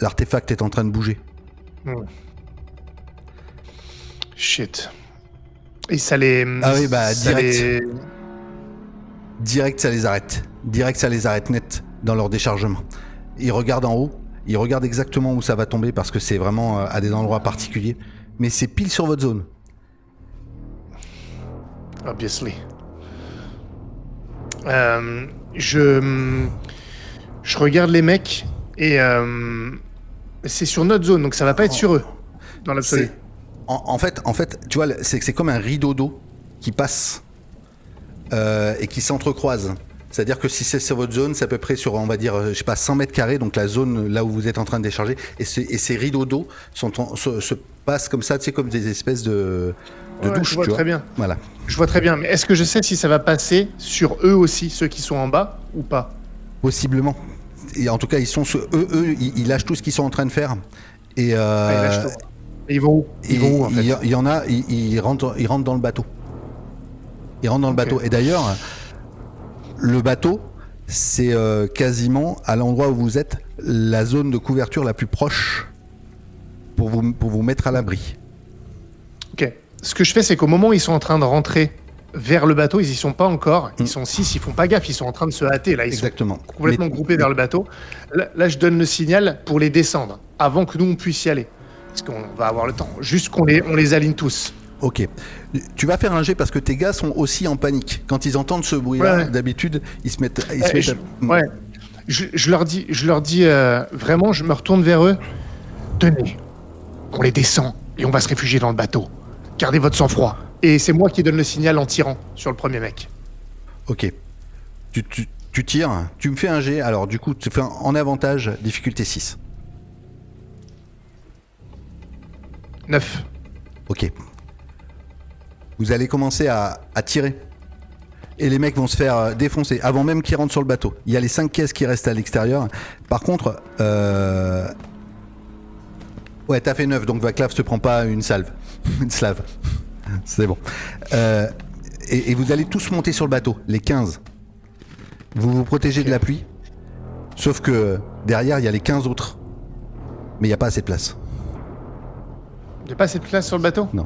l'artefact est en train de bouger. Shit. Et ça les... Ah oui, ça direct. Direct, ça les arrête. Direct, ça les arrête net dans leur déchargement. Ils regardent en haut, ils regardent exactement où ça va tomber parce que c'est vraiment à des endroits particuliers. Mais c'est pile sur votre zone. Obviously. Je regarde les mecs et c'est sur notre zone, donc ça va pas être sur eux, dans l'absolu. En fait, tu vois, c'est comme un rideau d'eau qui passe et qui s'entrecroise. C'est-à-dire que si c'est sur votre zone, c'est à peu près sur, on va dire, 100 mètres carrés, donc la zone là où vous êtes en train de décharger. Et ces rideaux d'eau se passent comme ça, tu sais, comme des espèces de douches. Je vois très bien. Voilà. Je vois très bien, mais est-ce que je sais si ça va passer sur eux aussi, ceux qui sont en bas, ou pas? Possiblement. Et en tout cas, ils sont ils lâchent tout ce qu'ils sont en train de faire. Et, ils lâchent tout. Et ils vont où? Ils vont où, en fait? Il y en a, ils rentrent dans le bateau. Ils rentrent dans le bateau. Et d'ailleurs, le bateau, c'est quasiment à l'endroit où vous êtes, la zone de couverture la plus proche pour vous mettre à l'abri. Ok. Ce que je fais, c'est qu'au moment où ils sont en train de rentrer vers le bateau, ils y sont pas encore. Ils sont 6, ils font pas gaffe, ils sont en train de se hâter. Là, ils sont complètement groupés vers le bateau. Là, je donne le signal pour les descendre, avant que nous, on puisse y aller. Parce qu'on va avoir le temps. Juste qu'on les aligne tous. Ok. Tu vas faire un jet parce que tes gars sont aussi en panique. Quand ils entendent ce bruit-là, d'habitude, ils se mettent... Je leur dis vraiment, je me retourne vers eux. Tenez, on les descend et on va se réfugier dans le bateau. Gardez votre sang-froid. Et c'est moi qui donne le signal en tirant sur le premier mec. Ok. Tu tires, tu me fais un jet. Alors du coup, tu fais en avantage, difficulté 6. 9. Ok. Vous allez commencer à tirer. Et les mecs vont se faire défoncer avant même qu'ils rentrent sur le bateau. Il y a les 5 caisses qui restent à l'extérieur. Par contre, ouais, t'as fait 9, donc Vaclav se prend pas une salve. Une slave. C'est bon. Et vous allez tous monter sur le bateau, les 15. Vous vous protégez de la pluie. Sauf que derrière, il y a les 15 autres. Mais il n'y a pas assez de place. Il n'y a pas assez de place sur le bateau? Non.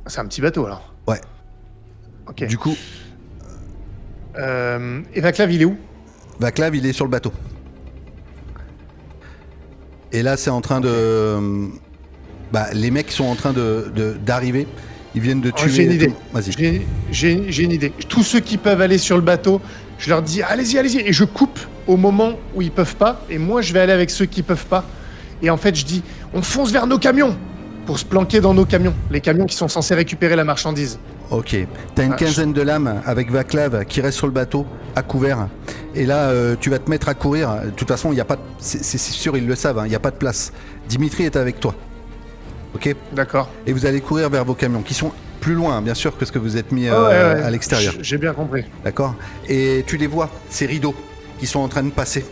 C'est un petit bateau alors? Ouais. Ok. Du coup... et Vaclav, il est où? Vaclav, il est sur le bateau. Et là, c'est en train de... les mecs sont en train d'arriver. Ils viennent de tuer... J'ai une idée. Vas-y. J'ai une idée. Tous ceux qui peuvent aller sur le bateau, je leur dis allez-y, allez-y. Et je coupe au moment où ils peuvent pas. Et moi, je vais aller avec ceux qui peuvent pas. Et en fait, je dis on fonce vers nos camions pour se planquer dans nos camions. Les camions qui sont censés récupérer la marchandise. Ok. T'as une quinzaine de lames avec Vaclav qui reste sur le bateau, à couvert. Et là, tu vas te mettre à courir. De toute façon, il y a pas. C'est sûr, ils le savent. Il n'y a pas de place. Dimitri est avec toi. Ok. D'accord. Et vous allez courir vers vos camions, qui sont plus loin, bien sûr, que ce que vous êtes mis à l'extérieur. J'ai bien compris. D'accord. Et tu les vois, ces rideaux qui sont en train de passer.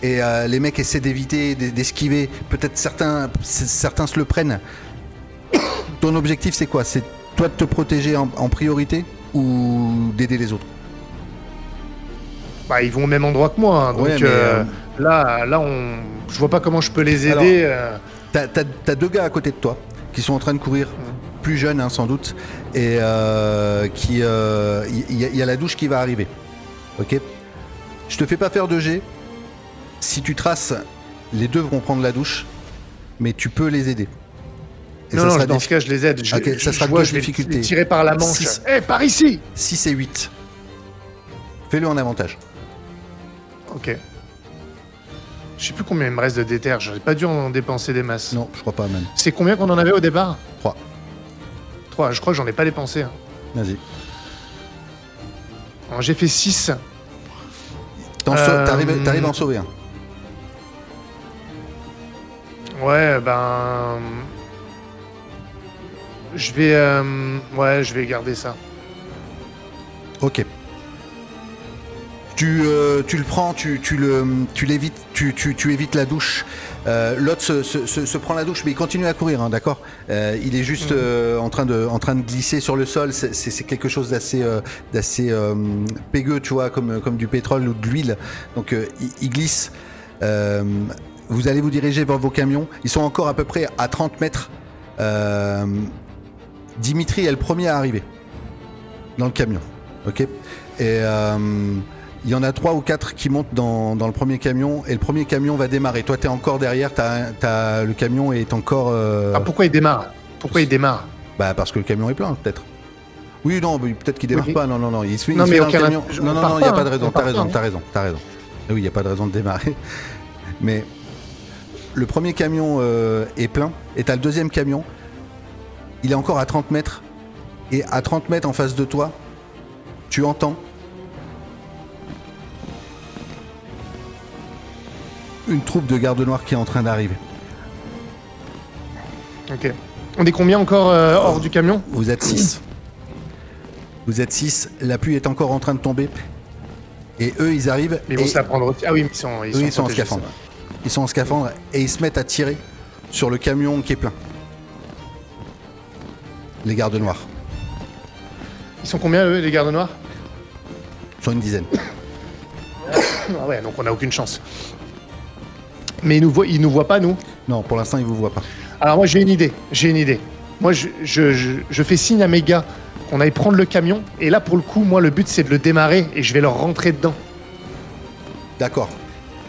Et les mecs essaient d'éviter, d'esquiver. Peut-être certains se le prennent. Ton objectif, c'est quoi? C'est toi de te protéger en priorité ou d'aider les autres? Ils vont au même endroit que moi, hein, donc là, je vois pas comment je peux les aider. Alors, t'as 2 gars à côté de toi qui sont en train de courir, plus jeunes sans doute, et il y a la douche qui va arriver. Ok. Je te fais pas faire de jet. Si tu traces, les 2 vont prendre la douche, mais tu peux les aider. Et non, dans ce cas, je les aide. Ça sera de difficulté. Je vais les tirer par la manche. Par ici! 6 et 8. Fais-le en avantage. Ok. Je sais plus combien il me reste de déter. J'aurais pas dû en dépenser des masses. Non, je crois pas même. C'est combien qu'on en avait au départ? 3. 3, je crois que j'en ai pas dépensé. Hein. Vas-y. Alors, j'ai fait 6. T'arrives à en sauver un. Ouais, je vais garder ça. Ok. Tu le prends, tu l'évites, tu évites la douche. L'autre se prend la douche, mais il continue à courir, hein, d'accord. Il est juste en train de glisser sur le sol. C'est quelque chose d'assez pégueux, tu vois, comme du pétrole ou de l'huile. Donc il glisse. Vous allez vous diriger vers vos camions. Ils sont encore à peu près à 30 mètres. Dimitri est le premier à arriver dans le camion. Ok. Et il y en a 3 ou 4 qui montent dans le premier camion. Et le premier camion va démarrer. Toi, tu es encore derrière. Le camion est encore... pourquoi il démarre? Pourquoi il démarre? Bah, parce que le camion est plein, peut-être. Oui, non, peut-être qu'il démarre pas. Non. Il se fait, non, mais dans aucun le camion. Non, il n'y a pas de raison. T'as raison. Oui, il n'y a pas de raison de démarrer. Mais le premier camion est plein. Et t'as le deuxième camion. Il est encore à 30 mètres. Et à 30 mètres en face de toi, tu entends une troupe de gardes noirs qui est en train d'arriver. Ok. On est combien encore hors du camion? Vous êtes 6. Vous êtes 6. La pluie est encore en train de tomber. Et eux, ils arrivent. Mais ils vont se la prendre aussi. Ah oui, mais ils sont en scaphandre. Ils sont en scaphandre et ils se mettent à tirer sur le camion qui est plein. Les gardes noirs. Ils sont combien, eux, les gardes noirs? Ils sont une dizaine. Ah ouais, donc on n'a aucune chance. Mais ils nous voient pas, nous? Non, pour l'instant, ils vous voient pas. Alors moi, j'ai une idée. Moi, je fais signe à mes gars qu'on aille prendre le camion. Et là, pour le coup, moi, le but, c'est de le démarrer et je vais leur rentrer dedans. D'accord.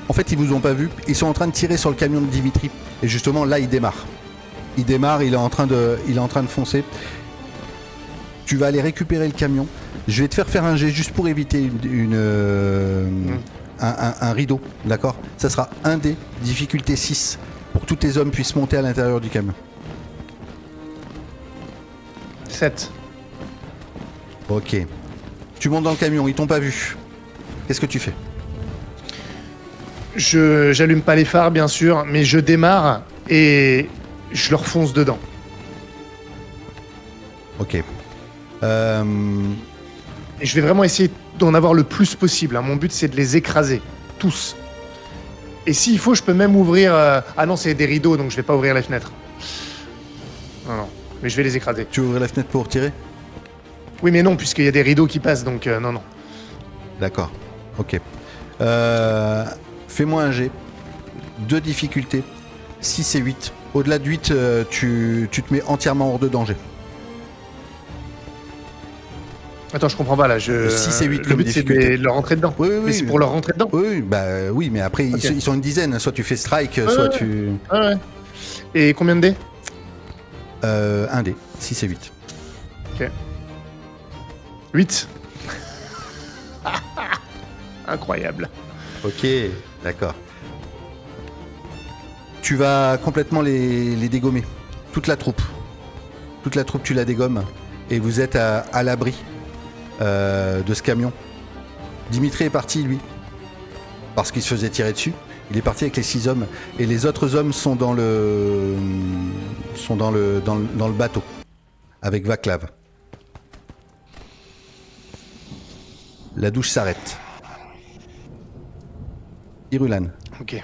En fait, ils vous ont pas vu. Ils sont en train de tirer sur le camion de Dimitri. Et justement, là, il démarre. Il est en train de foncer. Tu vas aller récupérer le camion. Je vais te faire un jet juste pour éviter un rideau, d'accord? Ça sera 1 dé, difficulté 6, pour que tous tes hommes puissent monter à l'intérieur du camion. 7. Ok. Tu montes dans le camion, ils t'ont pas vu. Qu'est-ce que tu fais? J'allume pas les phares, bien sûr, mais je démarre et je leur fonce dedans. Ok. Et je vais vraiment essayer d'en avoir le plus possible. Mon but, c'est de les écraser. Tous. Et s'il faut, je peux même ouvrir... Ah non, c'est des rideaux, donc je vais pas ouvrir les fenêtres. Non. Mais je vais les écraser. Tu ouvres la fenêtre pour tirer? Oui, mais non, puisqu'il y a des rideaux qui passent, donc non. D'accord. Ok. Fais-moi un jet. 2 difficultés. 6 et 8. Au-delà de 8, tu te mets entièrement hors de danger. Attends, je comprends pas là. 6 et 8 le but, c'est de leur rentrer dedans. Oui. Mais c'est pour leur rentrer dedans. Oui, mais après, okay. Ils sont une dizaine. Soit tu fais strike, soit tu... Ouais. Et combien de dés? 1 dé. 6 et 8. Ok. 8. Incroyable. Ok, d'accord. Tu vas complètement les dégommer. Toute la troupe, tu la dégommes. Et vous êtes à l'abri de ce camion. Dimitri est parti, lui, parce qu'il se faisait tirer dessus. Il est parti avec les 6 hommes. Et les autres hommes sont dans le bateau, avec Vaclav. La douche s'arrête. Irulan. Ok.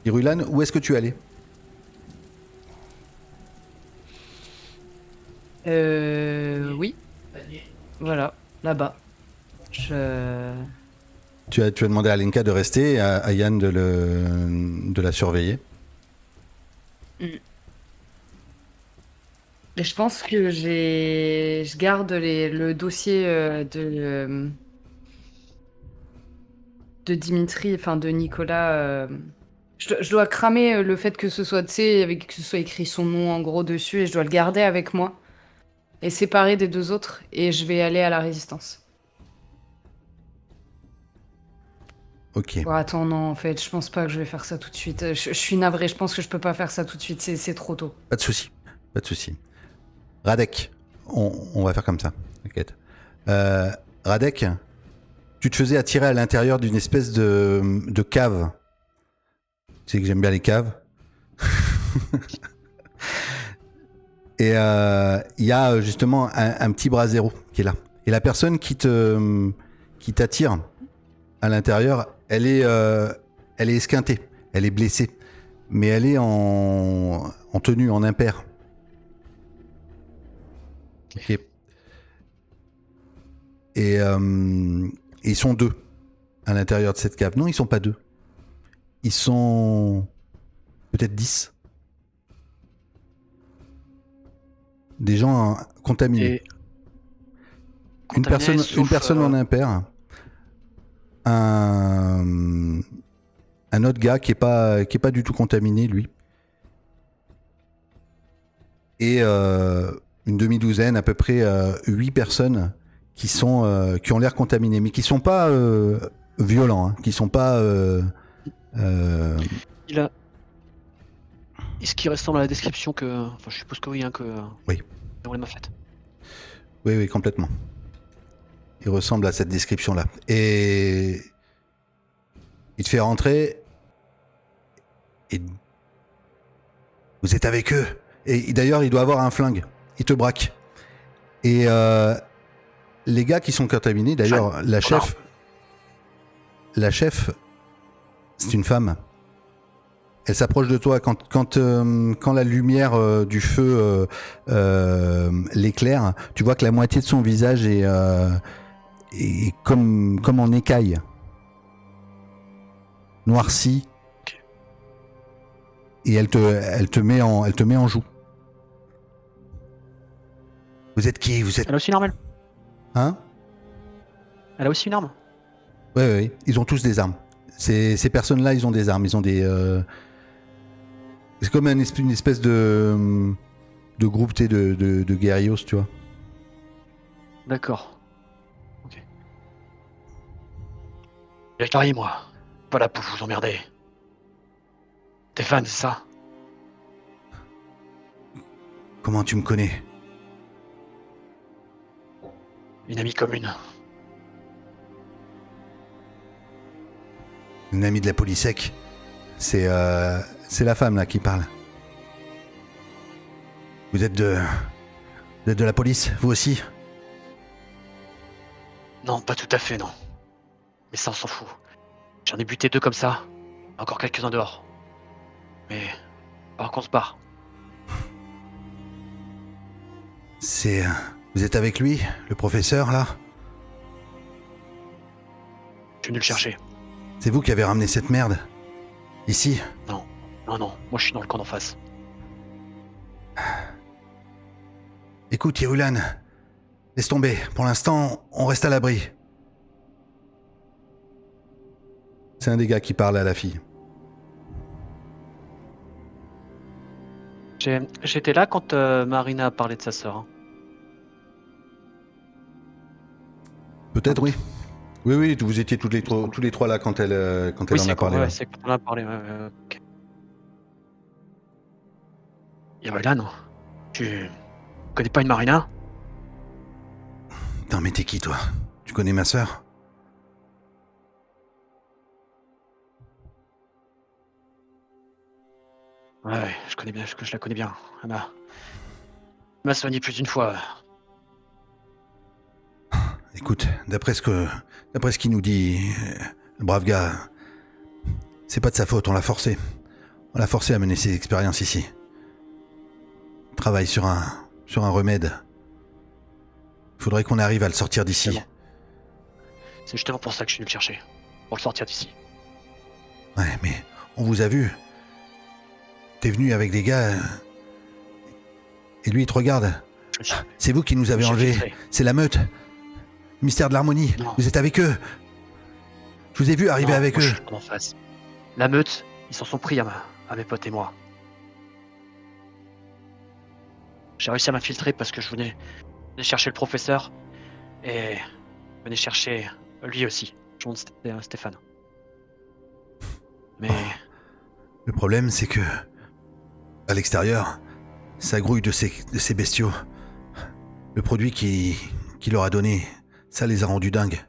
Irulan, où est-ce que tu es allé? Oui. Voilà, là-bas. Tu as demandé à Lenka de rester, à Yann de la surveiller. Et je pense que je garde le dossier de Dimitri, enfin de Nicolas. Je dois cramer le fait que ce soit, tu sais, que ce soit écrit son nom en gros dessus, et je dois le garder avec moi et séparer des 2 autres, et je vais aller à la résistance. Ok. Oh, attends, non, en fait, je pense pas que je vais faire ça tout de suite. Je suis navré, je pense que je peux pas faire ça tout de suite, c'est trop tôt. Pas de souci. Radek, on va faire comme ça, t'inquiète. Radek, tu te faisais attirer à l'intérieur d'une espèce de cave. Tu sais que j'aime bien les caves. Et il y a justement un petit brasero qui est là. Et la personne qui t'attire à l'intérieur, elle est esquintée, elle est blessée, mais elle est en tenue, en impair. Ok. Et ils sont 2. à l'intérieur de cette cave. Non, ils sont pas 2. Ils sont peut-être 10. Des gens contaminés. Et Une contaminés, personne en impair. Un autre gars qui est pas du tout contaminé, lui. Et une demi-douzaine, à peu près 8 personnes qui ont l'air contaminées, mais qui sont pas violents, hein, qui sont pas... Est-ce qu'il ressemble à la description que... Enfin, je suppose que oui, hein, que... Oui. On m'a faite. Oui, complètement. Il ressemble à cette description-là. Et il te fait rentrer. Et vous êtes avec eux. Et d'ailleurs, il doit avoir un flingue. Il te braque. Et les gars qui sont contaminés, d'ailleurs, la chef, c'est une femme. Elle s'approche de toi quand la lumière du feu l'éclaire. Tu vois que la moitié de son visage est comme en écaille, noirci. Okay. Et elle te met en joue. Vous êtes qui? Vous êtes... Elle a aussi une arme, Hein? Elle a aussi une arme? Oui. Ils ont tous des armes. Ces personnes-là, ils ont des armes. Ils ont des... C'est comme une espèce de groupe de guerrillos, tu vois. D'accord. Ok. J'ai moi. Pas là pour vous emmerder. Stéphane, c'est ça? Comment tu me connais? Une amie commune. Une amie de la Polysec. C'est la femme là qui parle. Vous êtes de la police, vous aussi? Non, pas tout à fait, non. Mais ça, on s'en fout. J'en ai buté 2 comme ça. Encore quelques-uns dehors. Mais... alors qu'on se barre. Vous êtes avec lui, le professeur, là? Je suis venu le chercher. C'est vous qui avez ramené cette merde? Ici? Non. Moi, je suis dans le camp d'en face. Écoute, Irulan, laisse tomber. Pour l'instant, on reste à l'abri. C'est un des gars qui parle à la fille. J'étais là quand Marina a parlé de sa sœur. Hein. Peut-être, oui. Oui, vous étiez tous les trois là quand elle en a parlé. Ouais, c'est quand on en a parlé. Okay. Irulan, tu connais pas une Marina? Putain, mais t'es qui, toi? Tu connais ma sœur? Ouais, je la connais bien. Elle m'a soigné plus d'une fois. Écoute, d'après ce qu'il nous dit, le brave gars, c'est pas de sa faute, on l'a forcé. On l'a forcé à mener ses expériences ici. Il travaille sur un remède. Il faudrait qu'on arrive à le sortir d'ici. C'est justement pour ça que je suis venu le chercher. Pour le sortir d'ici. Ouais, mais on vous a vu. T'es venu avec des gars... Et lui, il te regarde. C'est vous qui nous avez enlevés. C'est la meute. Mystère de l'harmonie. Non. Vous êtes avec eux. Je vous ai vu arriver avec eux. Je suis en face. La meute, ils s'en sont pris à mes potes et moi. J'ai réussi à m'infiltrer parce que je venais chercher le professeur et venais chercher lui aussi, Stéphane. Mais... Le problème, c'est que... à l'extérieur, ça grouille de ces bestiaux. Le produit qui leur a donné, ça les a rendus dingues.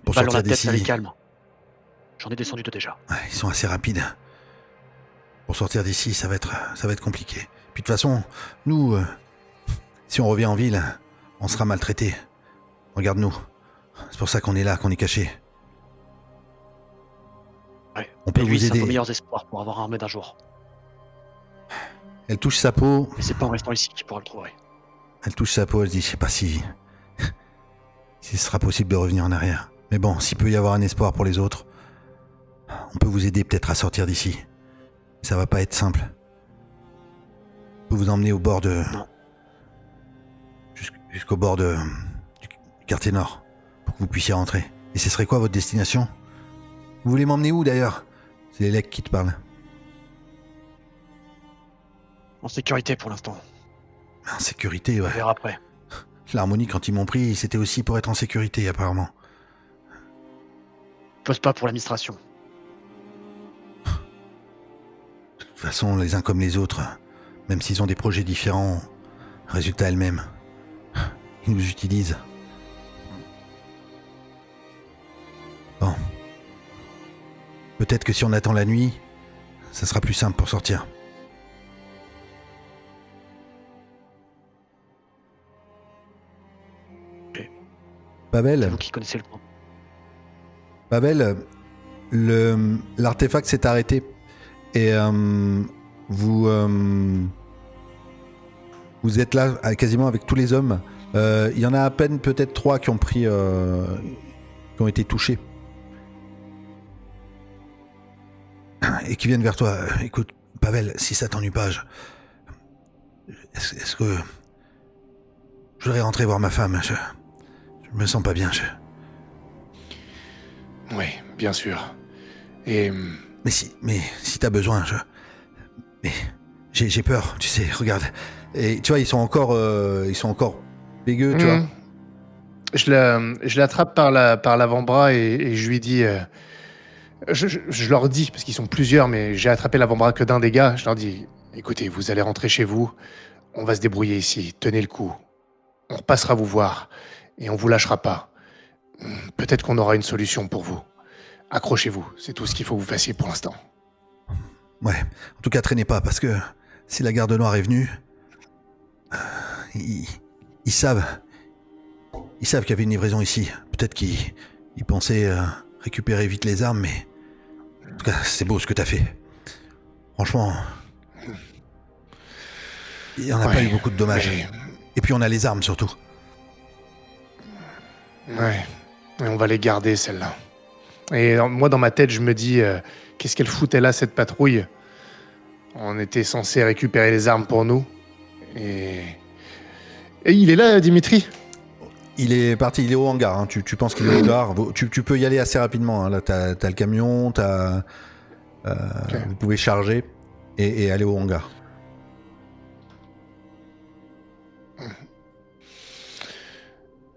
Pour sortir d'ici... ça les calme. J'en ai descendu 2 déjà. Ouais, ils sont assez rapides. Pour sortir d'ici, ça va être compliqué. Puis de toute façon, nous, si on revient en ville, on sera maltraités. Regarde-nous. C'est pour ça qu'on est là, qu'on est cachés. Ouais. On peut vous c'est aider. nos meilleurs espoirs pour avoir un remède un jour. Elle touche sa peau. Mais c'est pas en restant ici qu'il pourra le trouver. Elle touche sa peau, elle dit, je sais pas si si ce sera possible de revenir en arrière. Mais bon, s'il peut y avoir un espoir pour les autres, on peut vous aider peut-être à sortir d'ici. Ça va pas être simple. On peut vous emmener au bord de... Non. Jusqu'au bord du quartier nord, pour que vous puissiez rentrer. Et ce serait quoi votre destination? Vous voulez m'emmener où d'ailleurs? C'est les lecs qui te parlent. En sécurité pour l'instant. En sécurité, ouais. On verra après. L'harmonie, quand ils m'ont pris, c'était aussi pour être en sécurité, apparemment. Pose pas pour l'administration. De toute façon, les uns comme les autres, même s'ils ont des projets différents, résultat est le même. Ils nous utilisent. Bon. Peut-être que si on attend la nuit, ça sera plus simple pour sortir. Ok. Babel, C'est vous qui connaissez le plan. Babel, l'artefact s'est arrêté et vous êtes là quasiment avec tous les hommes. Il y en a à peine peut-être 3 qui ont pris, qui ont été touchés et qui viennent vers toi. Écoute, Pavel, si ça t'ennuie pas, est-ce que je voudrais rentrer voir ma femme? Je me sens pas bien. Oui, bien sûr. Et... Mais si t'as besoin, mais j'ai peur, tu sais, regarde. Et tu vois, ils sont encore pégueux, tu vois. Je l'attrape par l'avant-bras et je lui dis... je leur dis, parce qu'ils sont plusieurs, mais j'ai attrapé l'avant-bras que d'un des gars. Je leur dis, écoutez, vous allez rentrer chez vous. On va se débrouiller ici. Tenez le coup. On repassera vous voir. Et on vous lâchera pas. Peut-être qu'on aura une solution pour vous. Accrochez-vous. C'est tout ce qu'il faut que vous fassiez pour l'instant. Ouais. En tout cas, traînez pas, parce que si la garde noire est venue, ils savent qu'il y avait une livraison ici. Peut-être qu'ils pensaient récupérer vite les armes, mais en tout cas, c'est beau ce que t'as fait. Franchement, il n'y en a pas eu beaucoup de dommages. Mais... Et puis on a les armes surtout. Ouais. Et on va les garder, celles-là. Et moi, dans ma tête, je me dis, qu'est-ce qu'elle foutait là, cette patrouille? On était censé récupérer les armes pour nous. Et il est là, Dimitri? Il est parti, il est au hangar. Hein. Tu penses qu'il est au hangar. Tu peux y aller assez rapidement. Hein. Là, t'as le camion, okay. Vous pouvez charger et aller au hangar.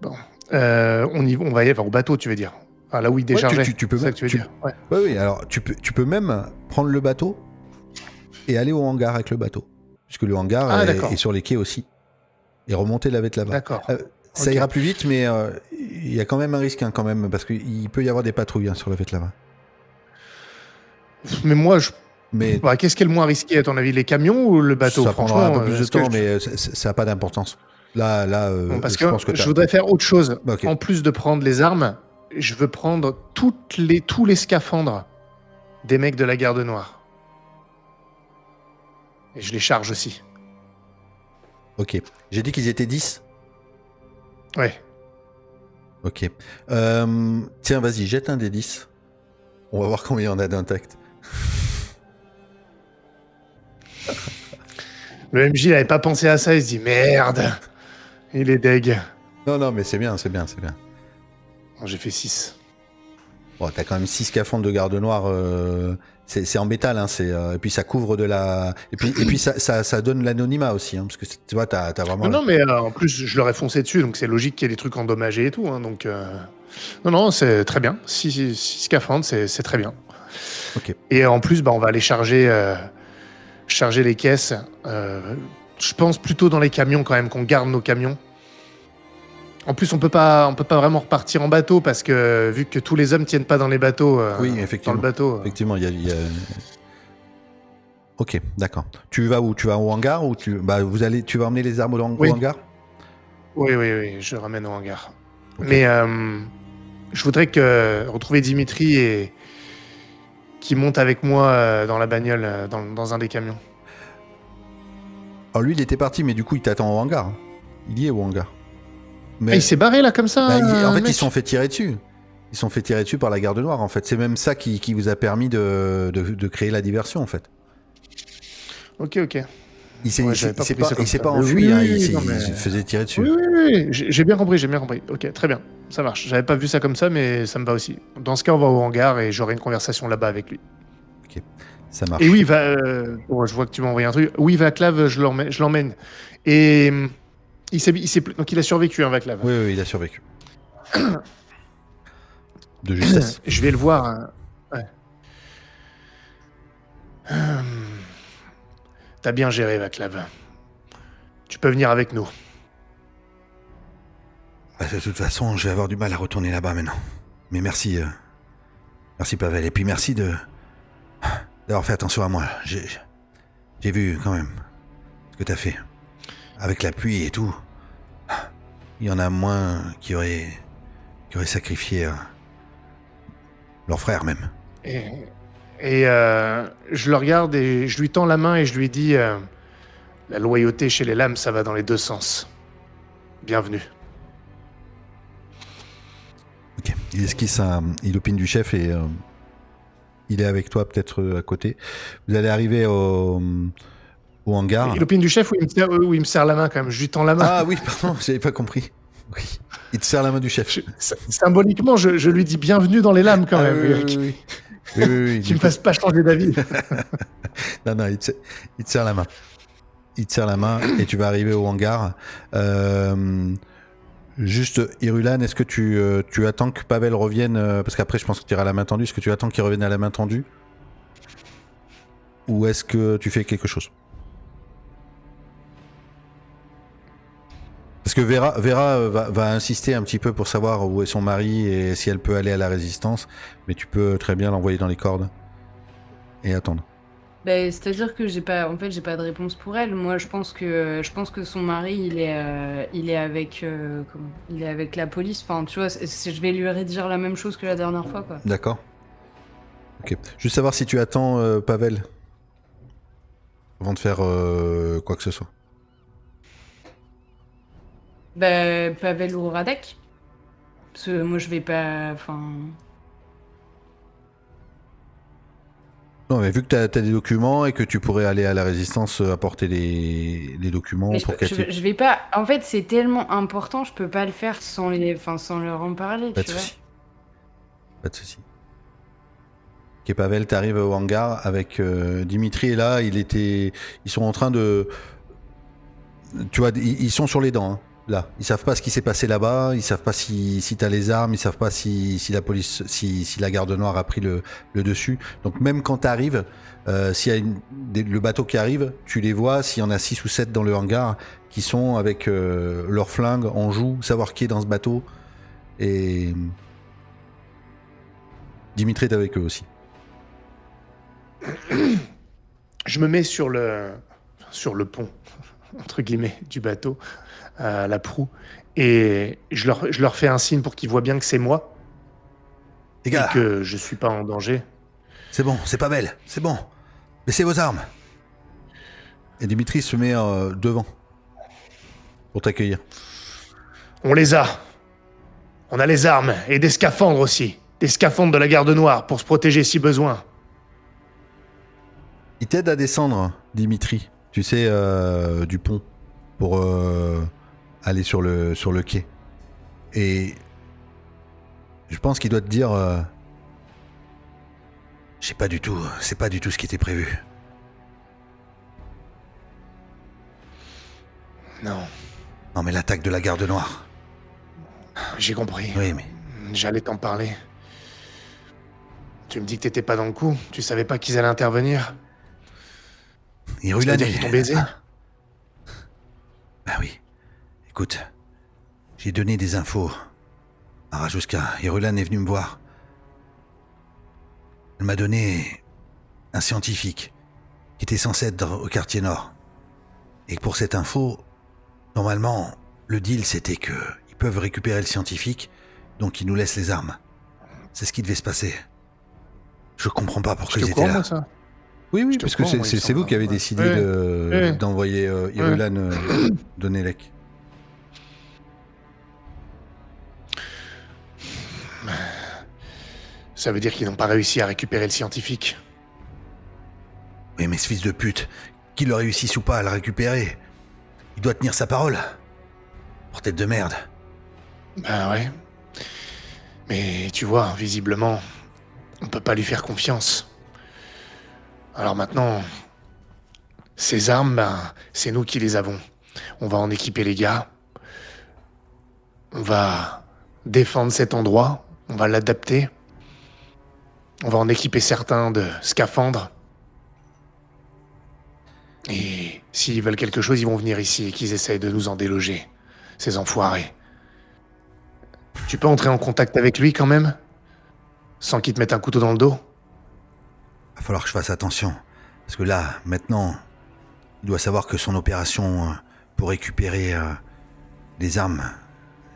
Bon. On va y aller au bateau, tu veux dire? Enfin, là où il déchargeait. Ouais, tu peux c'est ça que tu veux dire. Ouais. Oui. Alors, tu peux même prendre le bateau et aller au hangar avec le bateau. Puisque le hangar est sur les quais aussi. Et remonter la vette là-bas. D'accord. Ça ira plus vite, mais il y a quand même un risque, quand même, parce qu'il peut y avoir des patrouilles sur la vette là-bas. Mais moi, qu'est-ce qui est le moins risqué, à ton avis? Les camions ou le bateau? Ça prendra un peu plus de temps, mais ça n'a pas d'importance. Là, parce que je voudrais faire autre chose. Okay. En plus de prendre les armes, je veux prendre tous les scaphandres des mecs de la garde noire. Et je les charge aussi. Ok. J'ai dit qu'ils étaient 10? Ouais. Ok. Tiens, vas-y, jette un des 10. On va voir combien on a d'intact. Le MJ n'avait pas pensé à ça, il se dit merde, il est deg. Non, mais c'est bien. J'ai fait 6. Bon, t'as quand même 6 scaphandres de garde noire. C'est en métal, hein, et puis ça couvre de la. Et puis ça donne l'anonymat aussi, hein, parce que tu vois, t'as vraiment. Non, mais en plus, je leur ai foncé dessus, donc c'est logique qu'il y ait des trucs endommagés et tout. Hein, donc, non, c'est très bien. 6 scaphandres, c'est très bien. Ok. Et en plus, on va aller charger les caisses. Je pense plutôt dans les camions quand même, qu'on garde nos camions. En plus, on peut pas vraiment repartir en bateau parce que vu que tous les hommes tiennent pas dans les bateaux, oui, effectivement. dans le bateau. Effectivement, il y a... Ok, d'accord. Tu vas où? Tu vas au hangar ou tu vas emmener les armes au hangar? Oui, je ramène au hangar. Okay. Mais je voudrais retrouver Dimitri et qui monte avec moi dans la bagnole, dans un des camions. Alors lui, il était parti, mais du coup, il t'attend au hangar. Il y est au hangar. Mais il s'est barré là comme ça. en fait, mec. ils se sont fait tirer dessus. Ils se sont fait tirer dessus par la garde noire, en fait. C'est même ça qui vous a permis de créer la diversion, en fait. Ok. Il s'est Ouais, j'avais pas compris ça comme s'est ça. pas Mais enfui, oui, hein, oui, il non, mais- se faisait tirer dessus. Oui. J'ai bien compris. Ok, très bien. Ça marche. J'avais pas vu ça comme ça, mais ça me va aussi. Dans ce cas, on va au hangar et j'aurai une conversation là-bas avec lui. Ok, ça marche. Et oui, bon, je vois que tu m'as envoyé un truc. Oui, Vaclav, je l'emmène. Et donc il a survécu, hein, Vaclav. Oui, il a survécu. De justesse. Je vais le voir. Hein. Ouais. T'as bien géré, Vaclav. Tu peux venir avec nous. Bah, de toute façon, je vais avoir du mal à retourner là-bas maintenant. Mais merci, merci Pavel. Et puis merci d'avoir fait attention à moi. J'ai vu quand même ce que t'as fait. Avec la pluie et tout. Il y en a moins qui auraient sacrifié leur frère même. Et je le regarde et je lui tends la main et je lui dis la loyauté chez les lames, ça va dans les deux sens. Bienvenue. Ok. Il esquisse il opine du chef et il est avec toi peut-être à côté. Vous allez arriver au hangar. Il opine du chef ou il me serre la main quand même. Je lui tends la main. Ah oui, pardon, j'avais pas compris. Oui. Il te serre la main du chef. Symboliquement, je lui dis bienvenue dans les lames quand même. Oui. Qu'il me fasse pas changer d'avis. Non, il te serre la main. Il te serre la main et tu vas arriver au hangar. Juste, Irulan, est-ce que tu attends que Pavel revienne parce qu'après, je pense que tu iras à la main tendue. Est-ce que tu attends qu'il revienne à la main tendue? Ou est-ce que tu fais quelque chose? Parce que Vera va insister un petit peu pour savoir où est son mari et si elle peut aller à la résistance. Mais tu peux très bien l'envoyer dans les cordes et attendre. Ben, c'est-à-dire que j'ai pas de réponse pour elle. Moi, je pense que son mari, il est avec la police. Enfin, tu vois, je vais lui redire la même chose que la dernière fois, quoi. D'accord. Ok. Juste savoir si tu attends Pavel avant de faire quoi que ce soit. Ben, Pavel ou Radek. Parce que moi, je vais pas. Enfin. Non, mais vu que t'as des documents et que tu pourrais aller à la résistance apporter les documents Mais pour Cathy. je vais pas. En fait, c'est tellement important, je peux pas le faire sans leur en parler. Pas de souci. Pas de souci. Ok, Pavel, t'arrives au hangar avec Dimitri est là. Ils sont en train de. Tu vois, ils sont sur les dents. Hein, là, ils savent pas ce qui s'est passé là-bas. Ils savent pas si t'as les armes. Ils savent pas si la police, si la garde noire a pris le dessus. Donc même quand t'arrives, s'il y a le bateau qui arrive, tu les vois. S'il y en a 6 ou 7 dans le hangar qui sont avec leurs flingues en joue, savoir qui est dans ce bateau. Et Dimitri est avec eux aussi. Je me mets sur le pont, entre guillemets, du bateau, la proue, et je leur fais un signe pour qu'ils voient bien que c'est moi. Les gars, et que je suis pas en danger. C'est bon, c'est pas belle, c'est bon. Laissez vos armes. Et Dimitri se met devant pour t'accueillir. On les a. On a les armes et des scaphandres aussi. Des scaphandres de la garde noire pour se protéger si besoin. Il t'aide à descendre, Dimitri, tu sais, du pont, pour aller sur le quai. Et je pense qu'il doit te dire, c'est pas du tout ce qui était prévu. Non, Non, mais l'attaque de la garde noire. j'ai compris. Oui, mais J'allais t'en parler. Tu me dis que t'étais pas dans le coup. Tu savais pas qu'ils allaient intervenir. Irulan Ça veut dire qu'ils t'ont baisé. Bah oui. Écoute, j'ai donné des infos à Rajuska. Irulan est venu me voir. Elle m'a donné un scientifique qui était censé être au quartier nord. Et pour cette info, normalement, le deal c'était que ils peuvent récupérer le scientifique, donc ils nous laissent les armes. C'est ce qui devait se passer. Je comprends pas pourquoi ils étaient là. Moi, ça. Oui, te parce que crois, moi, il c'est vous semble, qui avez ouais. décidé Ouais. d'envoyer Irulan de Nelek. Ça veut dire qu'ils n'ont pas réussi à récupérer le scientifique. Oui, mais ce fils de pute, qu'il le réussisse ou pas à le récupérer, il doit tenir sa parole. Pour tête de merde. Ben ouais. Mais tu vois, visiblement, on peut pas lui faire confiance. Alors maintenant, ces armes, ben, c'est nous qui les avons. On va en équiper les gars. On va défendre cet endroit. On va l'adapter. On va en équiper certains de scaphandres. Et s'ils veulent quelque chose, ils vont venir ici et qu'ils essayent de nous en déloger. Ces enfoirés. Tu peux entrer en contact avec lui quand même? Sans qu'il te mette un couteau dans le dos? Va falloir que je fasse attention. Parce que là, maintenant, il doit savoir que son opération pour récupérer des armes,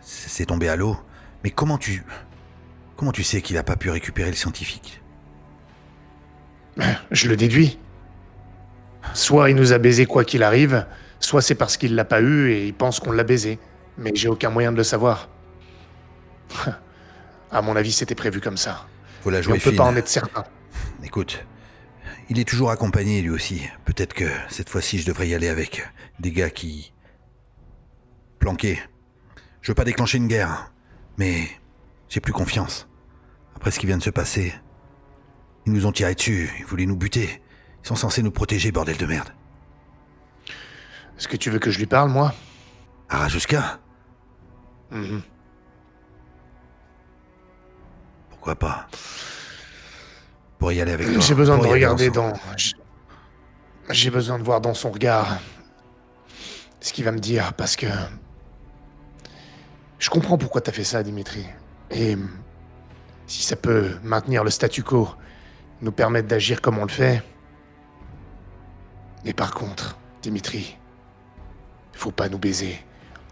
c'est tombé à l'eau. Mais comment tu sais qu'il a pas pu récupérer le scientifique? Je le déduis. Soit il nous a baisé quoi qu'il arrive, soit c'est parce qu'il l'a pas eu et il pense qu'on l'a baisé. Mais j'ai aucun moyen de le savoir. À mon avis, c'était prévu comme ça. Faut la Et jouer on peut fine. pas en être certain. Écoute, il est toujours accompagné lui aussi. Peut-être que cette fois-ci je devrais y aller avec des gars qui... planqués. Je veux pas déclencher une guerre, mais j'ai plus confiance. Après ce qui vient de se passer, ils nous ont tiré dessus, ils voulaient nous buter. Ils sont censés nous protéger, bordel de merde. Est-ce que tu veux que je lui parle, moi? Arajuska? Mhm. Pourquoi pas? Pour y aller avec toi. J'ai besoin de Pour y aller regarder ensemble. J'ai besoin de voir dans son regard ce qu'il va me dire, parce que... Je comprends pourquoi t'as fait ça, Dimitri. Et si ça peut maintenir le statu quo, nous permettre d'agir comme on le fait... Mais par contre, Dimitri, faut pas nous baiser.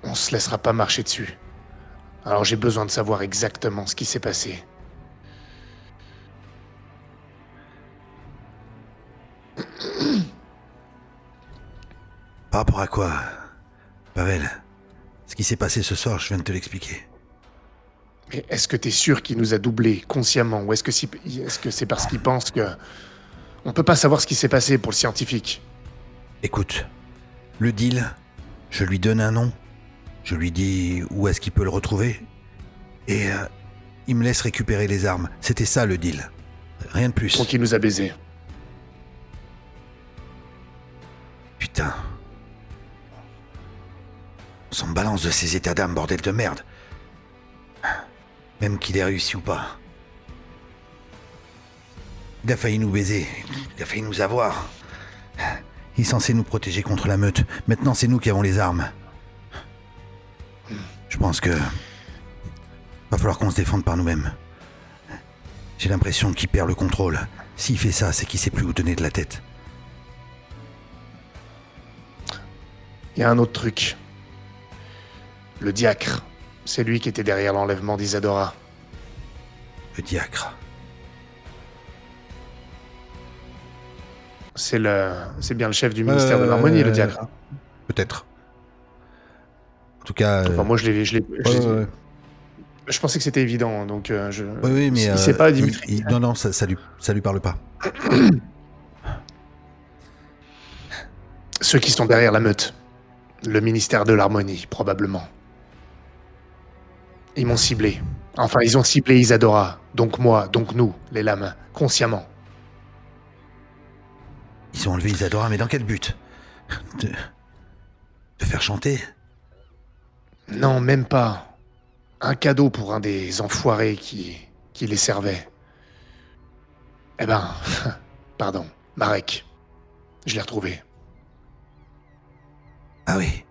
On se laissera pas marcher dessus. Alors j'ai besoin de savoir exactement ce qui s'est passé. Par rapport à quoi, Pavel? Ce qui s'est passé ce soir, je viens de te l'expliquer. Mais est-ce que t'es sûr qu'il nous a doublés consciemment, ou est-ce que c'est parce qu'il pense que... On peut pas savoir ce qui s'est passé pour le scientifique. Écoute, le deal, je lui donne un nom, je lui dis où est-ce qu'il peut le retrouver, et il me laisse récupérer les armes. C'était ça le deal. Rien de plus. Donc il nous a baisés. Putain. On s'en balance de ces états d'âme, bordel de merde. Même qu'il ait réussi ou pas. Il a failli nous baiser, il a failli nous avoir. Il est censé nous protéger contre la meute. Maintenant, c'est nous qui avons les armes. Je pense que... va falloir qu'on se défende par nous-mêmes. J'ai l'impression qu'il perd le contrôle. S'il fait ça, c'est qu'il sait plus où donner de la tête. Il y a un autre truc. Le diacre. C'est lui qui était derrière l'enlèvement d'Isadora. Le diacre. C'est bien le chef du ministère de l'Harmonie, le diacre. Hein. Peut-être. En tout cas... Enfin, moi, je l'ai... ouais. Je pensais que c'était évident, donc Oui, mais... il sait pas, Dimitri. Non, ça lui parle pas. Ceux qui sont derrière la meute. Le ministère de l'Harmonie, probablement. Ils m'ont ciblé. Enfin, ils ont ciblé Isadora. Donc moi, donc nous, les lames, consciemment. Ils ont enlevé Isadora, mais dans quel but? De faire chanter? Non, même pas. Un cadeau pour un des enfoirés qui les servait. Eh ben, pardon, Marek. Je l'ai retrouvé. Ah oui.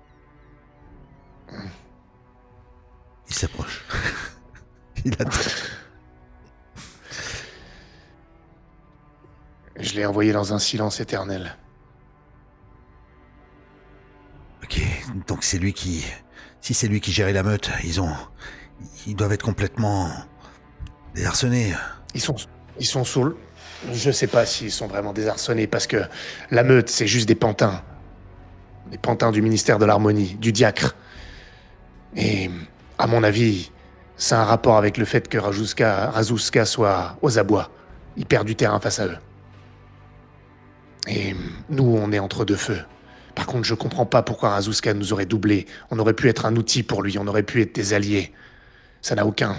Il s'approche. Il attend. Je l'ai envoyé dans un silence éternel. Ok, donc c'est lui qui... Si c'est lui qui gérait la meute, ils doivent être complètement désarçonnés. Ils sont saouls. Je sais pas s'ils sont vraiment désarçonnés, parce que la meute, c'est juste des pantins. Des pantins du ministère de l'Harmonie, du diacre. Et, à mon avis, Ça a un rapport avec le fait que Razuska soit aux abois. Il perd du terrain face à eux. Et nous, on est entre deux feux. Par contre, je comprends pas pourquoi Razuska nous aurait doublés. On aurait pu être un outil pour lui, on aurait pu être des alliés. Ça n'a aucun...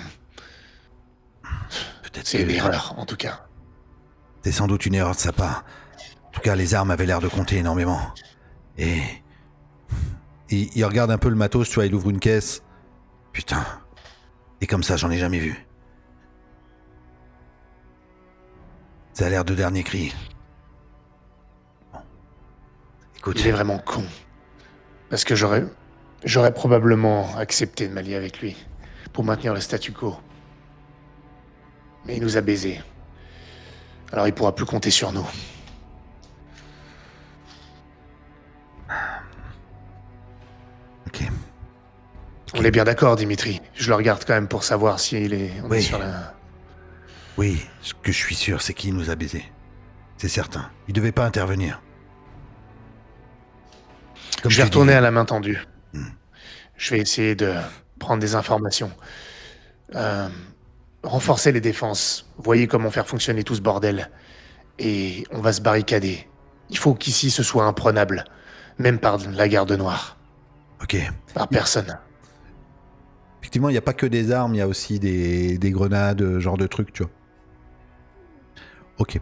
Peut-être C'est que une erreur, en tout cas. c'est sans doute une erreur de sa part. En tout cas, les armes avaient l'air de compter énormément. Et... il regarde un peu le matos, tu vois, il ouvre une caisse. Putain. Et comme ça, j'en ai jamais vu. Ça a l'air de dernier cri. Bon. Écoute, Il est vraiment con. Parce que j'aurais probablement accepté de m'allier avec lui pour maintenir le statu quo. Mais il nous a baisés. Alors il pourra plus compter sur nous. ok. On est bien d'accord, Dimitri. Je le regarde quand même pour savoir si on est Oui. sur la... Oui, ce que je suis sûr, c'est qu'il nous a baisés. C'est certain. Il devait pas intervenir. Comme Je vais tu retourner dis. à la main tendue. Hmm. Je vais essayer de prendre des informations. Renforcer les défenses. Voyez comment faire fonctionner tout ce bordel. Et on va se barricader. Il faut qu'ici ce soit imprenable. Même par la garde noire. Ok. Par personne. Effectivement, il n'y a pas que des armes, il y a aussi des grenades, genre de trucs, tu vois. Ok.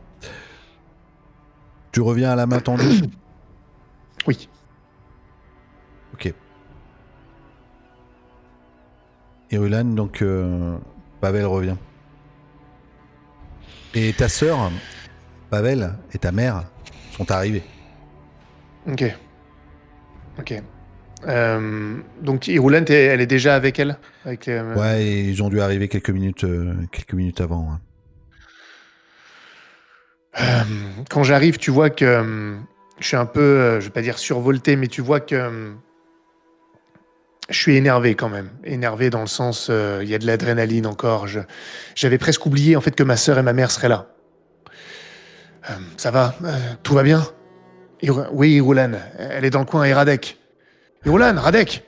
Tu reviens à la main tendue. Oui. Ok. Et Ulan, donc, Pavel revient. Et ta sœur, Pavel, et ta mère sont arrivés. Ok. Ok. Donc Irulent, elle est déjà avec elle avec, Ouais, et ils ont dû arriver quelques minutes avant. Ouais. Quand j'arrive, tu vois que je suis un peu, je vais pas dire survolté, mais tu vois que je suis énervé quand même. Énervé dans le sens, il y a de l'adrénaline encore. J'avais presque oublié en fait que ma sœur et ma mère seraient là. Ça va tout va bien Oui, Irulan, elle est dans le coin, et Radek. Irulan, Radek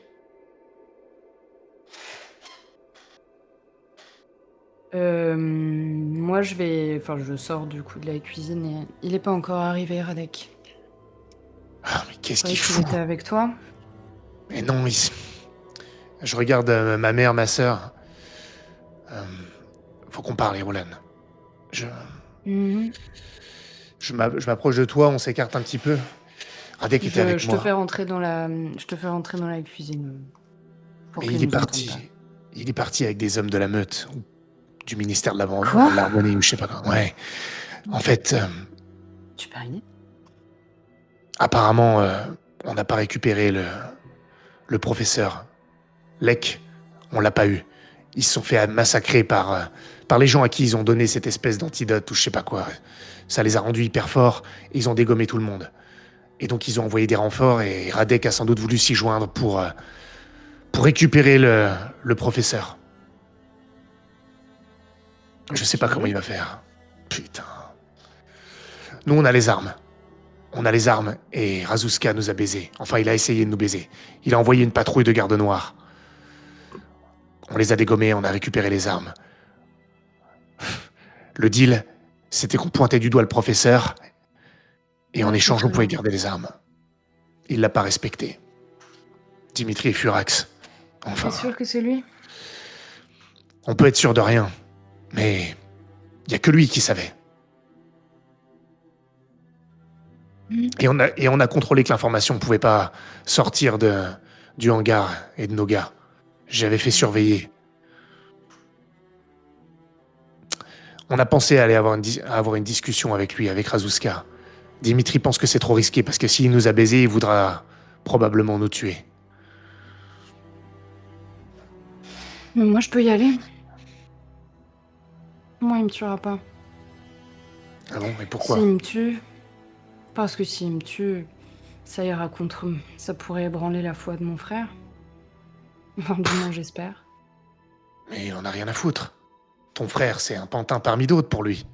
Moi, je sors du coup de la cuisine et il est pas encore arrivé, Radek. Ah, mais qu'est-ce Ouais, qu'il il fout était avec toi. Mais non, je regarde ma mère, ma sœur. Faut qu'on parle, Irulan. Je, Mhm. je m'approche de toi, on s'écarte un petit peu. Radek était avec Je te moi. fais rentrer dans la cuisine pour Mais qu'il il est nous entende parti. pas. Il est parti avec des hommes de la meute, ou du ministère de Quoi l'Harmonie, ou je sais pas quoi. Ouais. En fait, Tu peux rien. apparemment, on n'a pas récupéré le professeur. Lek, on l'a pas eu. Ils se sont fait massacrer par les gens à qui ils ont donné cette espèce d'antidote ou je sais pas quoi. Ça les a rendus hyper forts et ils ont dégommé tout le monde. Et donc ils ont envoyé des renforts et Radek a sans doute voulu s'y joindre pour récupérer le professeur. Je sais pas Ok. comment il va faire. Putain. Nous, on a les armes. On a les armes et Razuska nous a baisés. Enfin, il a essayé de nous baiser. Il a envoyé une patrouille de gardes noirs. On les a dégommés, on a récupéré les armes. Le deal, c'était qu'on pointait du doigt le professeur et en Ouais, je me échange, on pouvait souviens. garder les armes. Il l'a pas respecté. Dimitri et Furax. Enfin, T'es sûr que c'est lui? on peut être sûr de rien. Mais il y a que lui qui savait. Et on a contrôlé que l'information ne pouvait pas sortir du hangar et de nos gars. J'avais fait surveiller. On a pensé à aller avoir une discussion avec lui, avec Razuska. Dimitri pense que c'est trop risqué parce que s'il nous a baisés, il voudra probablement nous tuer. Mais moi, je peux y aller. Moi, il me tuera pas. Ah bon, mais pourquoi S'il me tue... Parce que s'il me tue, ça ira contre... Ça pourrait ébranler la foi de mon frère. Enfin, du moins, j'espère. Mais on n'a rien à foutre. Ton frère, c'est un pantin parmi d'autres pour lui.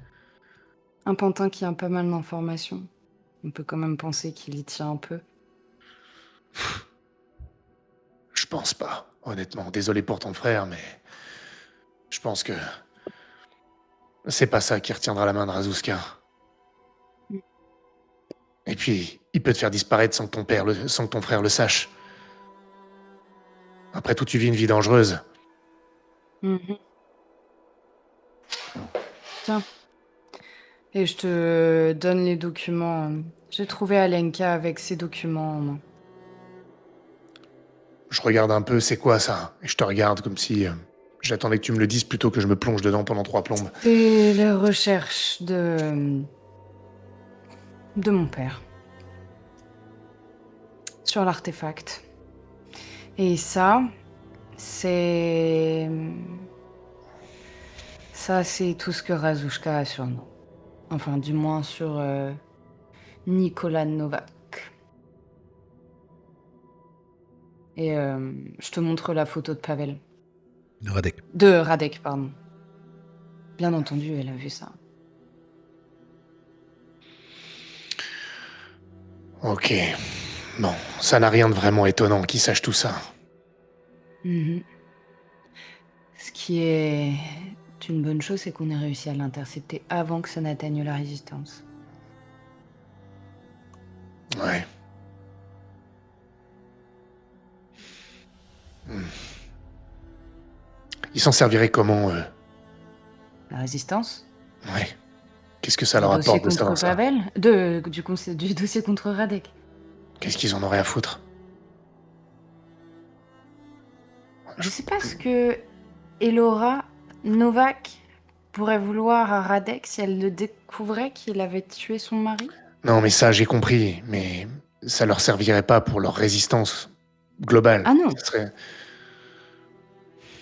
Un pantin qui a pas mal d'informations. On peut quand même penser qu'il y tient un peu. Je pense pas, honnêtement. Désolé pour ton frère, mais Je pense que c'est pas ça qui retiendra la main de Razuska. Et puis, il peut te faire disparaître sans que ton frère le sache. Après tout, tu vis une vie dangereuse. Tiens. Et je te donne les documents. J'ai trouvé Alenka avec ces documents en main. Je regarde un peu, c'est quoi ça? Et je te regarde comme si j'attendais que tu me le dises plutôt que je me plonge dedans pendant 3 plombes. C'est les recherches de mon père sur l'artefact. Et ça, c'est tout ce que Razushka a sur nous. Enfin, du moins sur Nicolas Novak. Et je te montre la photo de Pavel. De Radek, pardon. Bien entendu, elle a vu ça. Ok. Bon, ça n'a rien de vraiment étonnant qu'il sache tout ça. Ce qui est une bonne chose, c'est qu'on ait réussi à l'intercepter avant que ça n'atteigne la résistance. Ouais. Ils s'en serviraient comment, eux? La résistance? Ouais. Qu'est-ce que ça leur dossier apporte de savoir contre ça? Pavel du dossier contre Radek. Qu'est-ce qu'ils en auraient à foutre? Je sais pas ce que Elora Novak pourrait vouloir à Radek si elle le découvrait qu'il avait tué son mari. Non, mais ça, j'ai compris. Mais ça leur servirait pas pour leur résistance globale. Ah non. Ça serait...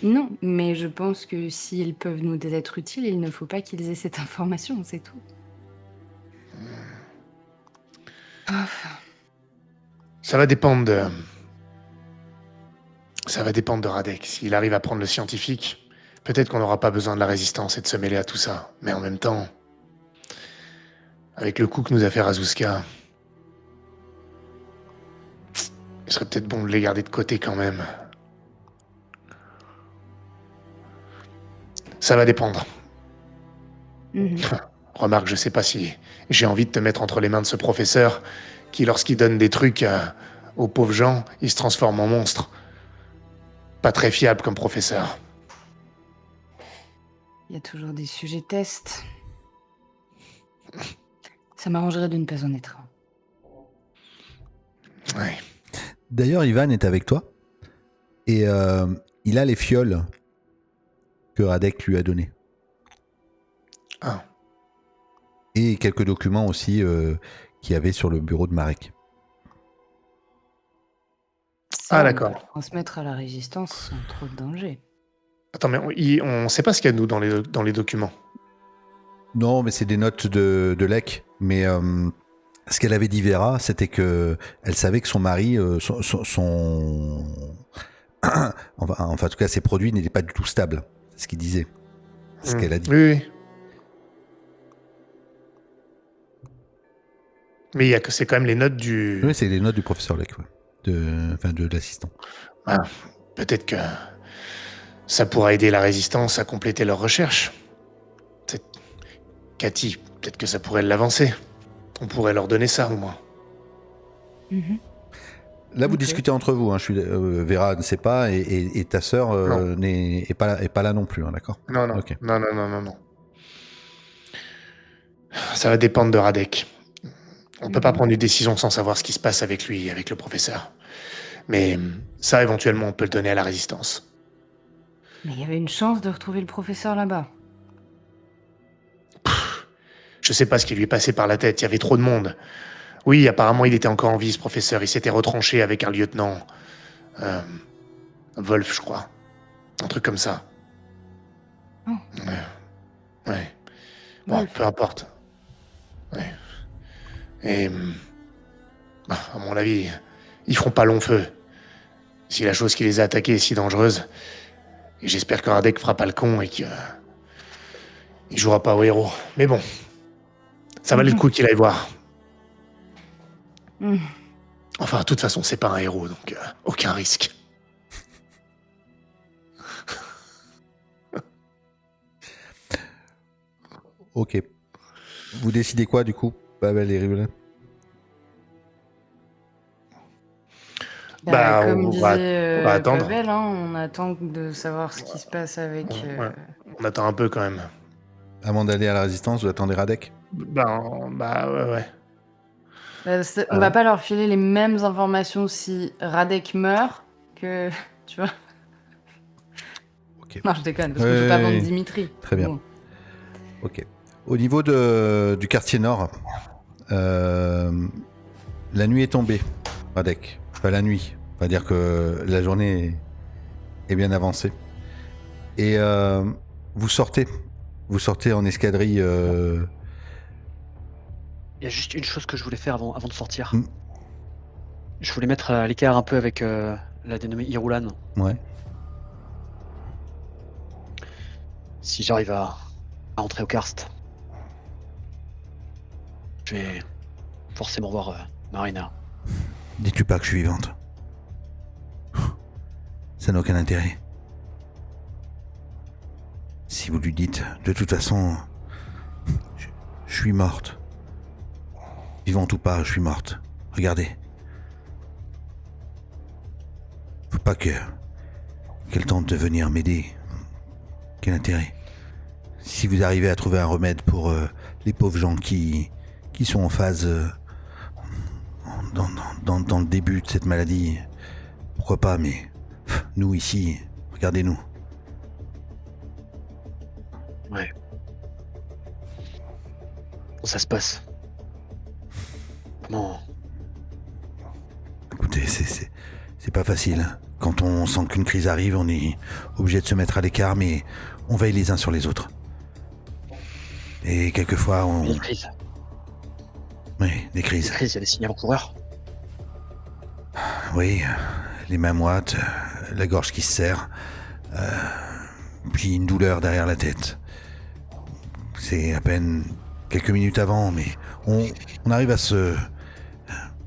Non, mais je pense que s'ils peuvent nous être utiles, il ne faut pas qu'ils aient cette information, c'est tout. Ça va dépendre de... Ça va dépendre de Radek. S'il arrive à prendre le scientifique, peut-être qu'on n'aura pas besoin de la résistance et de se mêler à tout ça. Mais en même temps, avec le coup que nous a fait Razuska, il serait peut-être bon de les garder de côté quand même. Ça va dépendre. Remarque, je sais pas si j'ai envie de te mettre entre les mains de ce professeur qui, lorsqu'il donne des trucs aux pauvres gens, il se transforme en monstre. Pas très fiable comme professeur. Il y a toujours des sujets tests. Ça m'arrangerait de ne pas en être un. Ouais. D'ailleurs, Ivan est avec toi et il a les fioles que Radek lui a données. Ah. Et quelques documents aussi qu'il y avait sur le bureau de Marek. Ça, d'accord. On peut le transmettre à la résistance sans trop de danger. Attends, mais on sait pas ce qu'il y a, nous, dans les documents. Non, mais c'est des notes de Lec. Mais ce qu'elle avait dit Vera, c'était que elle savait que son mari, enfin, en tout cas, ses produits n'étaient pas du tout stables. C'est ce qu'il disait. C'est ce qu'elle a dit. Oui. Mais c'est quand même les notes du... Oui, c'est les notes du professeur Lec, ouais. de l'assistant. Ah, peut-être que ça pourra aider la résistance à compléter leurs recherches. Cathy, peut-être que ça pourrait l'avancer. On pourrait leur donner ça, au moins. Là, vous discutez entre vous. Hein. Vera ne sait pas et ta sœur n'est pas là non plus, hein, d'accord? Non. Okay. Non. Ça va dépendre de Radek. On peut pas prendre une décision sans savoir ce qui se passe avec lui, avec le professeur. Mais ça, éventuellement, on peut le donner à la résistance. Mais il y avait une chance de retrouver le professeur là-bas. Je sais pas ce qui lui est passé par la tête, il y avait trop de monde. Oui, apparemment, il était encore en vie, ce professeur. Il s'était retranché avec un lieutenant. Wolf, je crois. Un truc comme ça. Oh. Ouais. Bon, Wolf. peu importe. Ouais. Et... à mon avis, ils feront pas long feu. Si la chose qui les a attaqués est si dangereuse. Et j'espère que Radek fera pas le con et qu'il jouera pas au héros. Mais bon, ça valait le coup qu'il aille voir. Enfin, de toute façon, c'est pas un héros, donc aucun risque. Ok. Vous décidez quoi du coup, Pavel et Rivulan? Comme on disait va attendre. Pavel, hein, on attend de savoir ce qui se passe avec... On attend un peu quand même. Avant d'aller à la résistance, vous attendez Radek? Ouais. On va pas leur filer les mêmes informations si Radek meurt que... Tu vois? Ok. Non, je déconne, parce que je veux pas vendre Dimitri. Très bien. Bon. Ok. Au niveau du quartier nord, la nuit est tombée, Radek. Enfin, la nuit. On va dire que la journée est bien avancée. Et vous sortez en escadrille. Il y a juste une chose que je voulais faire avant de sortir. Je voulais mettre à l'écart un peu avec la dénommée Irulan. Ouais. Si j'arrive à entrer au karst, je vais forcément voir Marina. Dis-tu pas que je suis vivante. Ça n'a aucun intérêt. Si vous lui dites, de toute façon, je suis morte. Vivante ou pas, je suis morte. Regardez. Faut pas qu'elle tente de venir m'aider. Quel intérêt? Si vous arrivez à trouver un remède pour les pauvres gens qui sont en phase dans le début de cette maladie, pourquoi pas, mais nous ici, regardez-nous. Ouais. Comment ça se passe? Comment? Écoutez, c'est pas facile. Quand on sent qu'une crise arrive, on est obligé de se mettre à l'écart, mais on veille les uns sur les autres. Et quelquefois, Des crises. Oui, des crises. Des crises, il y a des signes avant-coureurs. Oui, les mains moites, la gorge qui se serre, puis une douleur derrière la tête. C'est à peine quelques minutes avant, mais on arrive à se...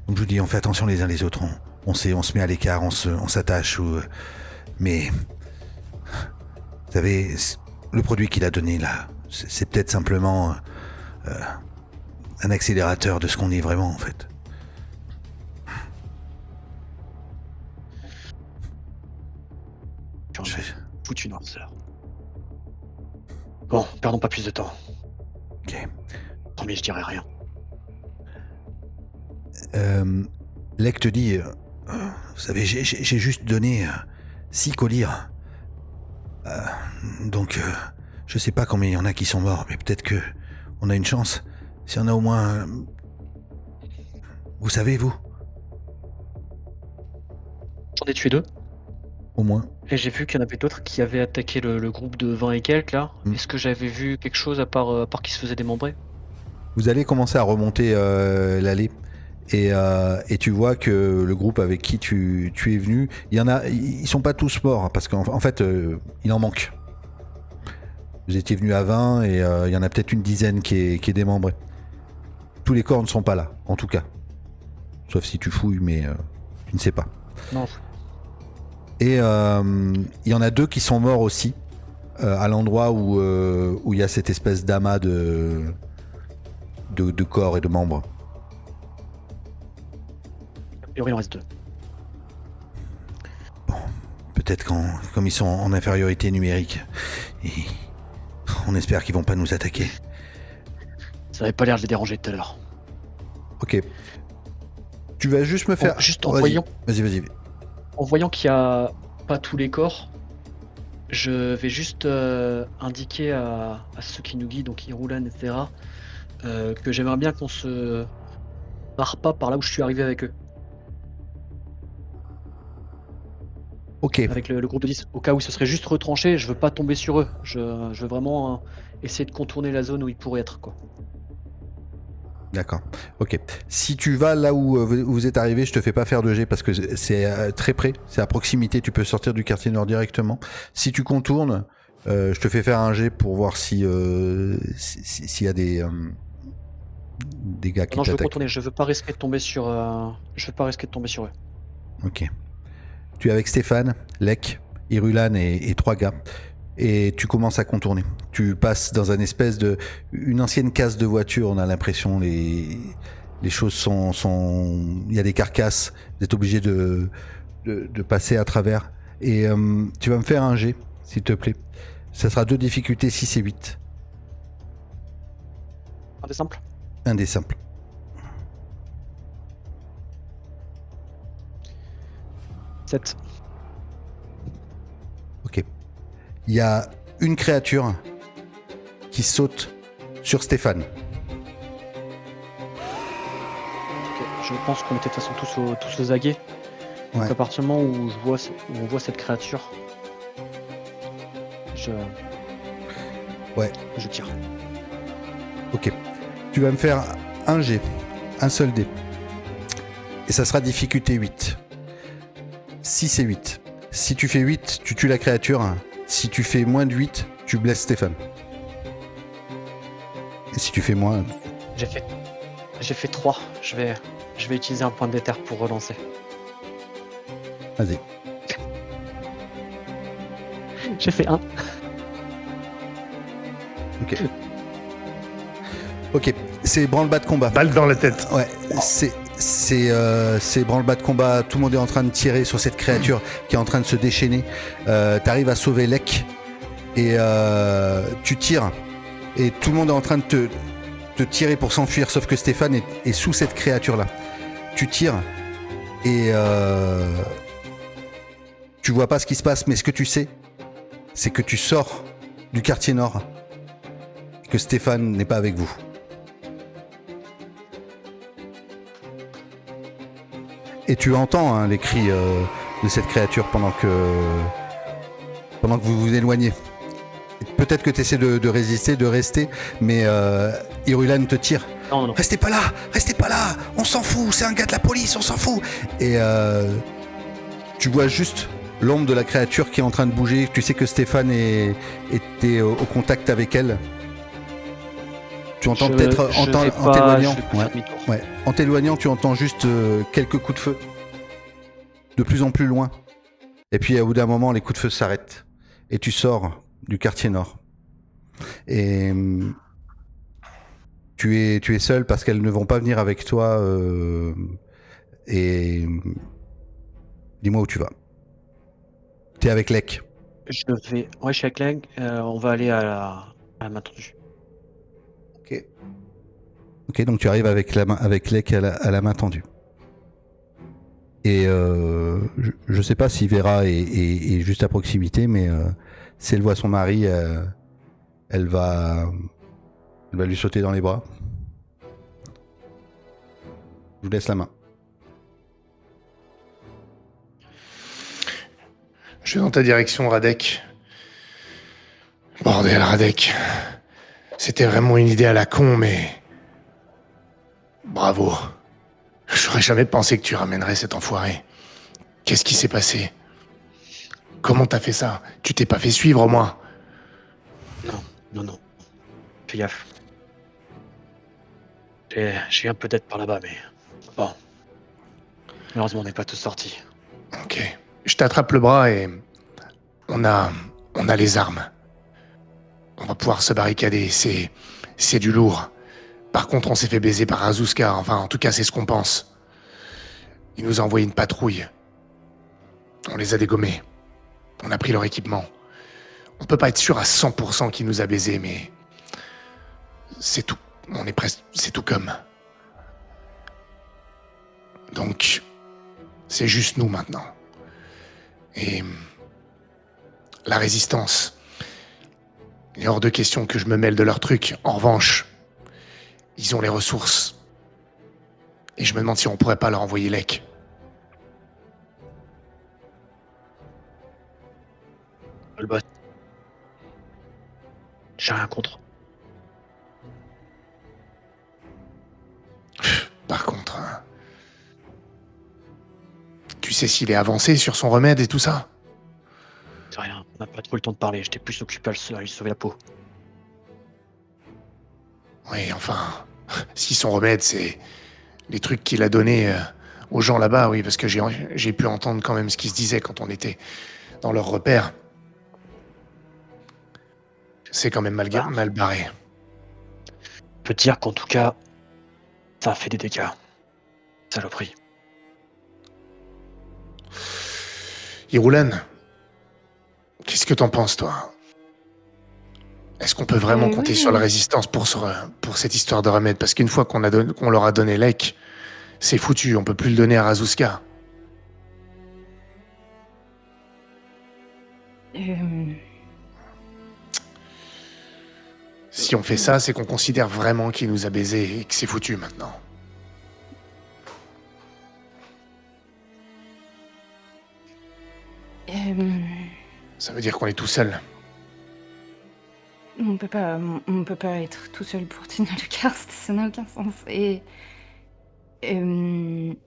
Comme je vous dis, on fait attention les uns les autres. On se met à l'écart, on s'attache. Mais... Vous savez, le produit qu'il a donné là, c'est peut-être simplement un accélérateur de ce qu'on est vraiment en fait. Foutu noirceur. Bon, perdons pas plus de temps. Ok. Tant mieux, je dirai rien. Lek te dit, vous savez, j'ai juste donné 6 colis. Donc, je sais pas combien il y en a qui sont morts, mais peut-être que on a une chance. S'il y en a au moins... Vous savez, vous? J'en ai tué 2. Au moins. Et j'ai vu qu'il y en avait d'autres qui avaient attaqué le groupe de 20 et quelques là. Est-ce que j'avais vu quelque chose à part qu'ils se faisaient démembrer? Vous allez commencer à remonter l'allée. Et tu vois que le groupe avec qui tu es venu, ils sont pas tous morts, parce qu'en fait, il en manque. Vous étiez venu à 20 et il y en a peut-être une dizaine qui est démembrée. Tous les corps ne sont pas là, en tout cas. Sauf si tu fouilles, mais tu ne sais pas. Non. Et il y en a 2 qui sont morts aussi, à l'endroit où il y a cette espèce d'amas de corps et de membres. A priori, il en reste 2. Bon, peut-être comme ils sont en infériorité numérique, on espère qu'ils vont pas nous attaquer. Ça avait pas l'air de les déranger tout à l'heure. Ok. Tu vas juste me faire... Juste en voyant... Vas-y. En voyant qu'il n'y a pas tous les corps, je vais juste indiquer à ceux qui nous guident, donc Irulan, etc., que j'aimerais bien qu'on se barre pas par là où je suis arrivé avec eux. Ok. Avec le groupe de 10, au cas où ce serait juste retranché, je veux pas tomber sur eux. Je veux vraiment essayer de contourner la zone où ils pourraient être, quoi. D'accord. Ok. Si tu vas là où vous êtes arrivé, je te fais pas faire de jet parce que c'est très près, c'est à proximité. Tu peux sortir du quartier nord directement. Si tu contournes, je te fais faire un jet pour voir s'il y a des gars qui t'attaquent. Non, je veux contourner. Je veux pas risquer de tomber sur. Je veux pas risquer de tomber sur eux. Ok. Tu es avec Stéphane, Lek, Irulan et 3 gars. et tu commences à contourner. Tu passes dans une ancienne case de voiture, on a l'impression, les choses sont... Il y a des carcasses, vous êtes obligé de passer à travers. Et tu vas me faire un jet, s'il te plaît. Ça sera 2 difficultés, 6 et 8. Un des simples. Un des simples. Sept. Ok. Il y a une créature qui saute sur Stéphane. Ok, je pense qu'on était de toute façon tous aux aguets. Ouais. Donc à partir du moment où on voit cette créature, je tire. Ok. Tu vas me faire un jet, un seul dé. Et ça sera difficulté 8. 6 et 8. Si tu fais 8, tu tues la créature. Si tu fais moins de 8, tu blesses Stéphane. Et si tu fais moins... J'ai fait 3. Je vais utiliser un point de déter pour relancer. Vas-y. J'ai fait 1. Ok. Ok. C'est branle-bas de combat. Balle dans la tête. Ouais. C'est branle-bas de combat. Tout le monde est en train de tirer sur cette créature qui est en train de se déchaîner. T'arrives à sauver Lek. Et tu tires. Et tout le monde est en train de te tirer pour s'enfuir. Sauf que Stéphane est sous cette créature-là. Tu tires. Et... tu vois pas ce qui se passe, mais ce que tu sais, c'est que tu sors du quartier nord et que Stéphane n'est pas avec vous. Et tu entends les cris de cette créature pendant que vous vous éloignez. Peut-être que tu essaies de résister, de rester, mais Irulan te tire. Non. Restez pas là, on s'en fout, c'est un gars de la police, on s'en fout. Et tu vois juste l'ombre de la créature qui est en train de bouger. Tu sais que Stéphane était au contact avec elle. Tu entends peut-être en t'éloignant. Ouais. En t'éloignant, tu entends juste quelques coups de feu. De plus en plus loin. Et puis au bout d'un moment, les coups de feu s'arrêtent. Et tu sors du quartier nord. Et tu es seul parce qu'elles ne vont pas venir avec toi. Et dis-moi où tu vas. T'es avec Lek. Je suis avec Lek. On va aller à la main tendue. Ok, donc tu arrives avec Lek à la main tendue. Et je sais pas si Vera est juste à proximité, mais si elle voit son mari, elle va lui sauter dans les bras. Je vous laisse la main. Je vais dans ta direction, Radek. Bordel, Radek. C'était vraiment une idée à la con, mais... Bravo. J'aurais jamais pensé que tu ramènerais cet enfoiré. Qu'est-ce qui s'est passé? Comment t'as fait ça? Tu t'es pas fait suivre, au moins? Non. Fais gaffe. J'ai un peu d'aide par là-bas, mais... Bon. Malheureusement, on n'est pas tous sortis. Ok. Je t'attrape le bras et... On a les armes. On va pouvoir se barricader. C'est du lourd. Par contre, on s'est fait baiser par Azuska. Enfin, en tout cas, c'est ce qu'on pense. Il nous a envoyé une patrouille. On les a dégommés. On a pris leur équipement. On peut pas être sûr à 100% qu'il nous a baisés, mais... C'est tout. On est presque... C'est tout comme. Donc... C'est juste nous, maintenant. Et... La résistance. Il est hors de question que je me mêle de leur truc. En revanche... Ils ont les ressources. Et je me demande si on pourrait pas leur envoyer Lek. Le boss. J'ai rien contre. Par contre... Tu sais s'il est avancé sur son remède et tout ça? C'est rien, on n'a pas trop le temps de parler. J'étais plus occupé à lui sauver la peau. Oui, enfin... Si son remède, c'est... Les trucs qu'il a donnés aux gens là-bas, oui, parce que j'ai pu entendre quand même ce qui se disait quand on était dans leur repère. C'est quand même mal barré. Je peux te dire qu'en tout cas, ça a fait des dégâts. Saloperie. Irulan, qu'est-ce que t'en penses, toi? Est-ce qu'on peut vraiment compter sur la résistance pour cette histoire de remède? Parce qu'une fois qu'on leur a donné Lek, c'est foutu, on peut plus le donner à Razuska. Si on fait ça, c'est qu'on considère vraiment qu'il nous a baisés et que c'est foutu maintenant. Ça veut dire qu'on est tout seul. On peut pas être tout seul pour tenir le karst, ça n'a aucun sens. Et il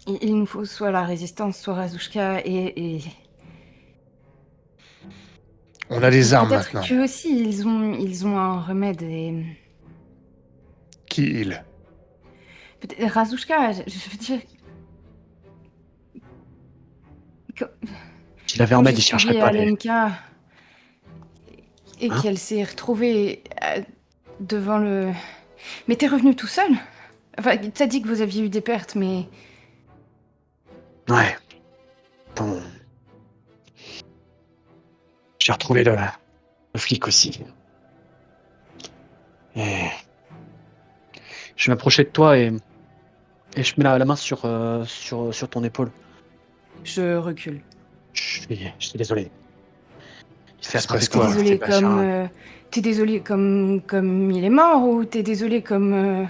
nous faut soit la résistance, soit Razushka et on a des armes peut-être maintenant. qu'eux aussi, ils ont un remède et... Qui ils? Razushka, je veux dire... S'il avait un remède, il chercherait pas les... Alenka et qu'elle s'est retrouvée devant le... Mais t'es revenu tout seul? Enfin, t'as dit que vous aviez eu des pertes, mais... Ouais. Bon. J'ai retrouvé le flic aussi. Et... Je vais m'approcher de toi et je mets la main sur ton épaule. Je recule. Je suis désolé. Il fait presque quoi? T'es désolé comme il est mort ou t'es désolé comme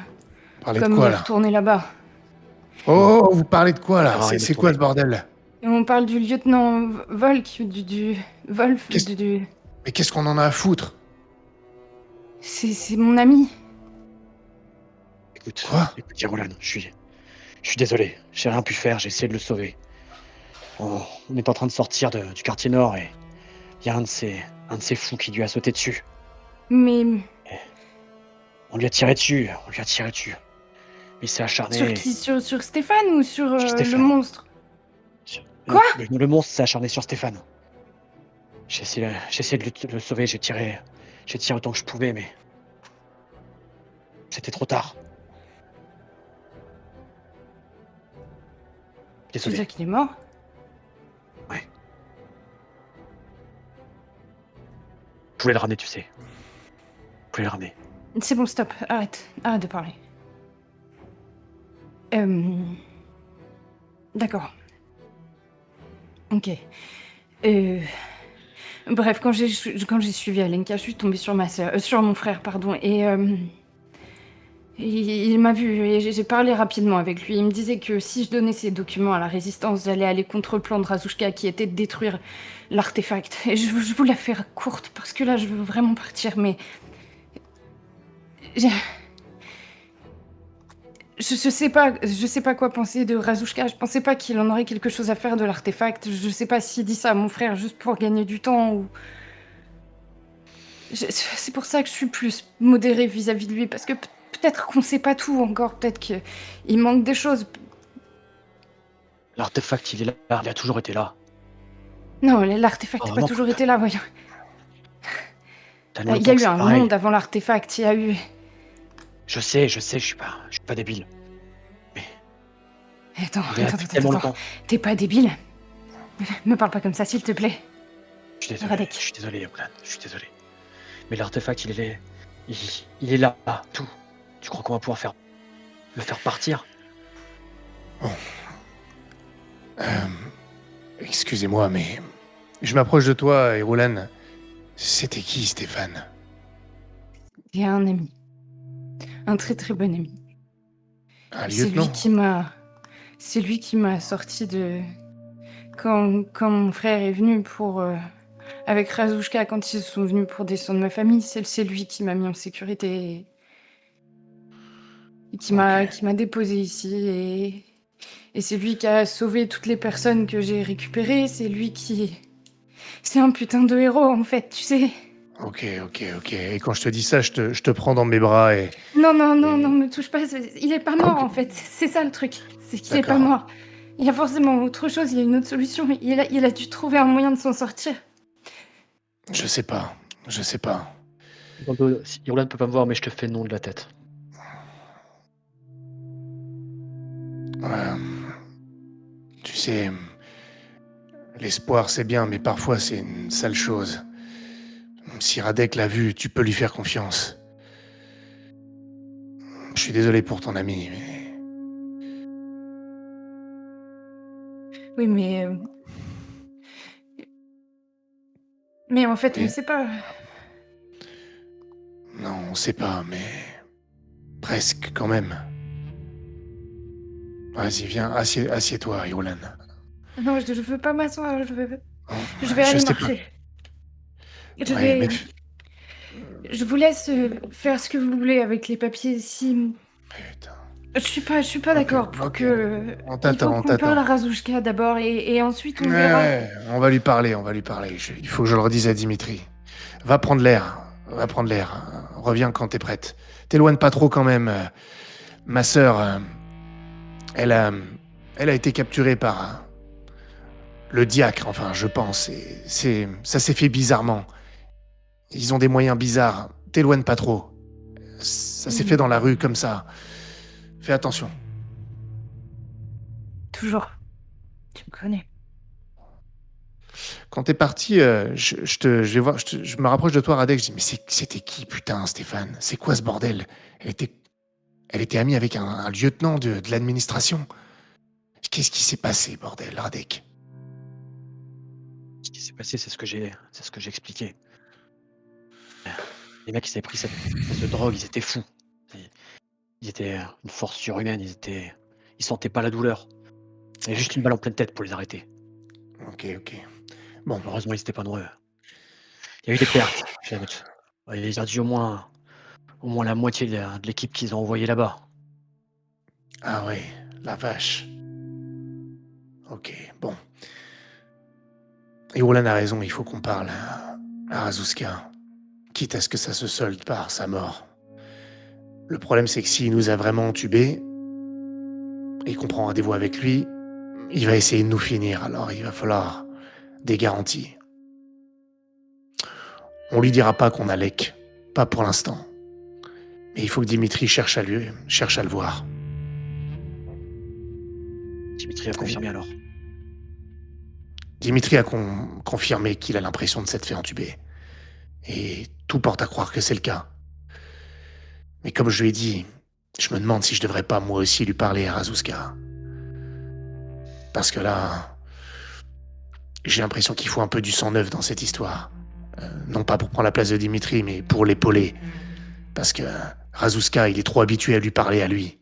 Parlez comme de quoi, il est là? retourné là-bas? Oh, vous parlez de quoi, là? C'est quoi ce bordel? Et on parle du lieutenant Volk, du Wolf, Mais qu'est-ce qu'on en a à foutre? C'est mon ami. Écoute, Quoi? écoute, Irulan, je suis désolé. J'ai rien pu faire, j'ai essayé de le sauver. On est en train de sortir du quartier nord et il y a un de ces fous qui lui a sauté dessus. Mais... On lui a tiré dessus. Mais il s'est acharné. Sur qui? Sur Stéphane ou sur Stéphane. le monstre? Quoi? Le monstre s'est acharné sur Stéphane. J'ai essayé de le sauver, j'ai tiré autant que je pouvais, mais... C'était trop tard. Tu veux Désolé. dire qu'il est mort? Ouais. Je voulais le ramener, tu sais. C'est bon, stop, arrête de parler. D'accord. Ok. Bref, quand j'ai suivi Alenka, je suis tombée sur sur mon frère, pardon, et il m'a vu et j'ai parlé rapidement avec lui. Il me disait que si je donnais ces documents à la résistance, j'allais aller contre le plan de Razushka qui était de détruire l'artefact. Et je voulais la faire courte parce que là, je veux vraiment partir, mais... Je sais pas quoi penser de Razushka. Je pensais pas qu'il en aurait quelque chose à faire de l'artefact. Je sais pas s'il dit ça à mon frère juste pour gagner du temps ou... C'est pour ça que je suis plus modérée vis-à-vis de lui, parce que peut-être qu'on sait pas tout encore, peut-être qu'il manque des choses. L'artefact, il est là, il a toujours été là. Non, l'artefact n'a pas toujours été là, voyons. Il y a eu un monde avant l'artefact, il y a eu... Je sais, je suis pas débile. Mais... Attends. T'es pas débile? Me parle pas comme ça, s'il te plaît. Je suis désolé, Irulan, je suis désolé. Mais l'artefact, il est là, tout. Tu crois qu'on va pouvoir le faire partir? Bon. Excusez-moi, mais... Je m'approche de toi, Irulan. C'était qui, Stéphane? Il y a un ami. Un très très bon ami. Un lieutenant? C'est lui qui m'a sorti de... Quand mon frère est venu pour... Avec Razushka, quand ils sont venus pour descendre ma famille, c'est lui qui m'a mis en sécurité et qui m'a déposé ici. Et c'est lui qui a sauvé toutes les personnes que j'ai récupérées. C'est lui qui... C'est un putain de héros, en fait, tu sais. Ok. Et quand je te dis ça, je te prends dans mes bras et... Non, me touche pas. Il est pas mort, en fait. C'est ça, le truc. C'est qu'il est pas mort. Il y a forcément autre chose, il y a une autre solution. Il a dû trouver un moyen de s'en sortir. Je sais pas. Je sais pas. Irulan ne peut pas me voir, mais je te fais le nom de la tête. Tu sais, l'espoir c'est bien, mais parfois c'est une sale chose. Si Radek l'a vu, tu peux lui faire confiance. Je suis désolé pour ton ami, mais... Oui, mais en fait, on Mais- ne sait pas. Non, on sait pas, mais... Presque, quand même. Vas-y, viens, assieds-toi, Irulan. Non, je veux pas m'asseoir, je vais Je aller sais pas. marcher. Je Ouais, vais... mais... Je vous laisse faire ce que vous voulez avec les papiers. Si Putain. je suis pas Ok, d'accord pour ok. que. On Il t'attend, faut on qu'on parle t'attend. à Razushka d'abord et ensuite on verra. Ouais, on va lui parler, il faut que je le redise à Dimitri. Va prendre l'air, va prendre l'air. Reviens quand t'es prête. T'éloigne pas trop quand même. Ma sœur, elle a, elle a été capturée par le diacre, enfin, je pense. Ça s'est fait bizarrement. Ils ont des moyens bizarres. T'éloigne pas trop. Ça s'est fait dans la rue comme ça. Fais attention. Toujours. Tu me connais. Quand t'es parti, je vais voir, je me rapproche de toi, Radek. Je dis, mais c'était qui, putain, Stéphane? C'est quoi ce bordel? Elle était, elle était amie avec un lieutenant de l'administration. Qu'est-ce qui s'est passé, bordel, Radek? Ce qui s'est passé, c'est ce que j'ai expliqué. Les mecs, ils s'avaient pris cette drogue, ils étaient fous. Ils étaient une force surhumaine, ils sentaient pas la douleur. Il y avait juste une balle en pleine tête pour les arrêter. Ok. Bon, Heureusement, ils étaient pas nombreux. Il y a eu des pertes. Ils ont dit au moins la moitié de l'équipe qu'ils ont envoyée là-bas. ah ouais, la vache. Ok, bon. Et Roland a raison, il faut qu'on parle à Razuska. Quitte à ce que ça se solde par sa mort. Le problème, c'est que s'il nous a vraiment entubés, et qu'on prend rendez-vous avec lui, il va essayer de nous finir, alors il va falloir des garanties. On lui dira pas qu'on a Lek, pas pour l'instant. Mais il faut que Dimitri cherche à le voir. Dimitri a confirmé alors. Dimitri a confirmé qu'il a l'impression de s'être fait entuber. Et tout porte à croire que c'est le cas. Mais comme je lui ai dit, je me demande si je devrais pas moi aussi lui parler à Razuska. Parce que là, j'ai l'impression qu'il faut un peu du sang neuf dans cette histoire. Non pas pour prendre la place de Dimitri, mais pour l'épauler. Parce que Razuska, il est trop habitué à lui parler à lui.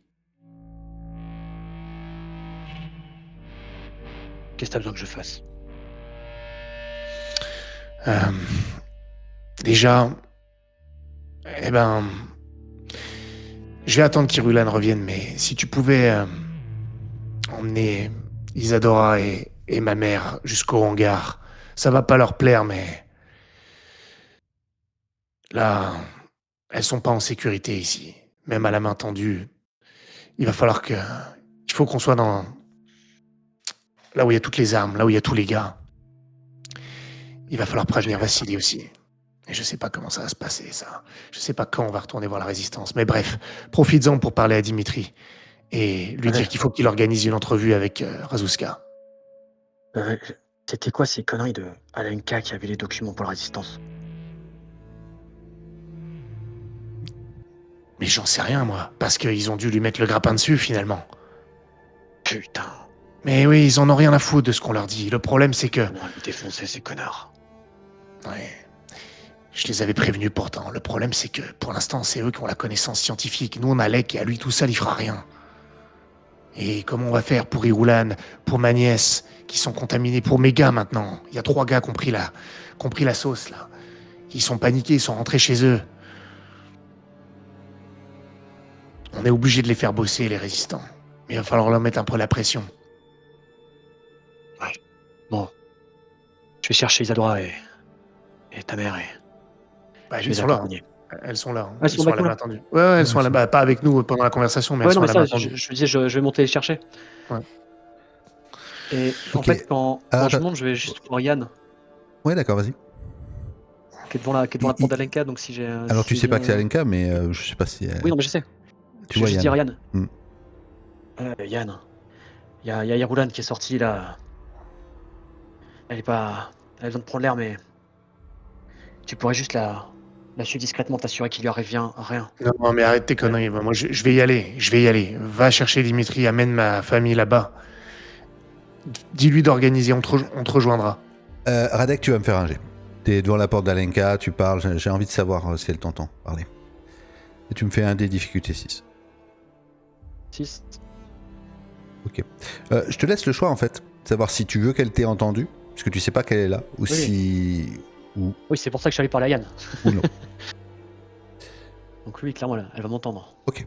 Qu'est-ce que t'as besoin que je fasse? Déjà, je vais attendre qu'Irulan revienne, mais si tu pouvais emmener Isadora et ma mère jusqu'au hangar, ça va pas leur plaire, mais là, elles sont pas en sécurité ici, même à la main tendue. Il faut qu'on soit dans là où il y a toutes les armes, là où il y a tous les gars. Il va falloir prévenir Vassili aussi. Et je sais pas comment ça va se passer, ça. Je sais pas quand on va retourner voir la résistance. Mais bref, profites-en pour parler à Dimitri. Et lui dire qu'il faut qu'il organise une entrevue avec Razuska. C'était quoi ces conneries de Alenka qui avait les documents pour la résistance? Mais j'en sais rien, moi. Parce qu'ils ont dû lui mettre le grappin dessus, finalement. Putain. Mais oui, ils en ont rien à foutre de ce qu'on leur dit. Le problème, c'est que... On va me défoncer ces connards. Ouais. Je les avais prévenus pourtant. Le problème, c'est que pour l'instant, c'est eux qui ont la connaissance scientifique. Nous, on a Lek et à lui tout seul, il fera rien. Et comment on va faire pour Irulan, pour ma nièce, qui sont contaminés, pour mes gars maintenant? Il y a 3 gars qui ont pris la sauce, là. Ils sont paniqués, ils sont rentrés chez eux. On est obligé de les faire bosser, les résistants. Mais il va falloir leur mettre un peu la pression. Ouais. Bon. Je vais chercher Isadora et ta mère et... Bah, je elles vais sont là. accompagner. Elles sont là. Elles sont à la là. main tendue. Ouais, elles sont là-bas. Pas avec nous pendant la conversation, mais elles sont à la main tendue. Je disais, je vais monter les chercher. Ouais. Et en Ok. fait, quand je monte, je vais juste voir Yann. Ouais, d'accord, vas-y. qui est devant la porte d'Alenka, donc si j'ai. Alors tu sais pas que c'est Alenka, mais je sais pas si. Oui, non, mais je sais. Tu Je vois vais juste dire Yann. Yann. Yann, il y a Irulan qui est sorti là. Elle a besoin de prendre l'air, mais tu pourrais juste la suivre discrètement, t'assurer qu'il lui arrive rien. Non, mais arrête tes conneries. Moi, je vais y aller. Va chercher Dimitri, amène ma famille là-bas. Dis-lui d'organiser, on te rejoindra. Radek, tu vas me faire un jet. T'es devant la porte d'Alenka, tu parles, j'ai envie de savoir si elle t'entend parler. Et tu me fais un des difficultés 6. 6. Ok. Je te laisse le choix en fait, savoir si tu veux qu'elle t'ait entendu, parce que tu sais pas qu'elle est là, ou si... Oui, c'est pour ça que je suis allé parler à Yann. Ou non. Donc lui, clairement, elle va m'entendre. Ok.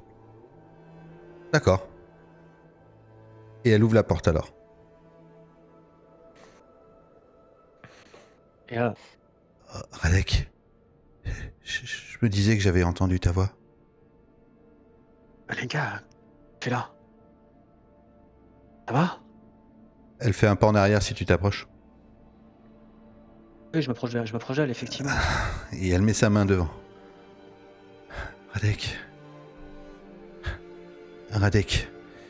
D'accord. Et elle ouvre la porte alors. Et Radek, je me disais que j'avais entendu ta voix. Alenka, t'es là. Ça va? Elle fait un pas en arrière si tu t'approches. Oui, je m'approche d'elle, effectivement. Et elle met sa main devant. Radek,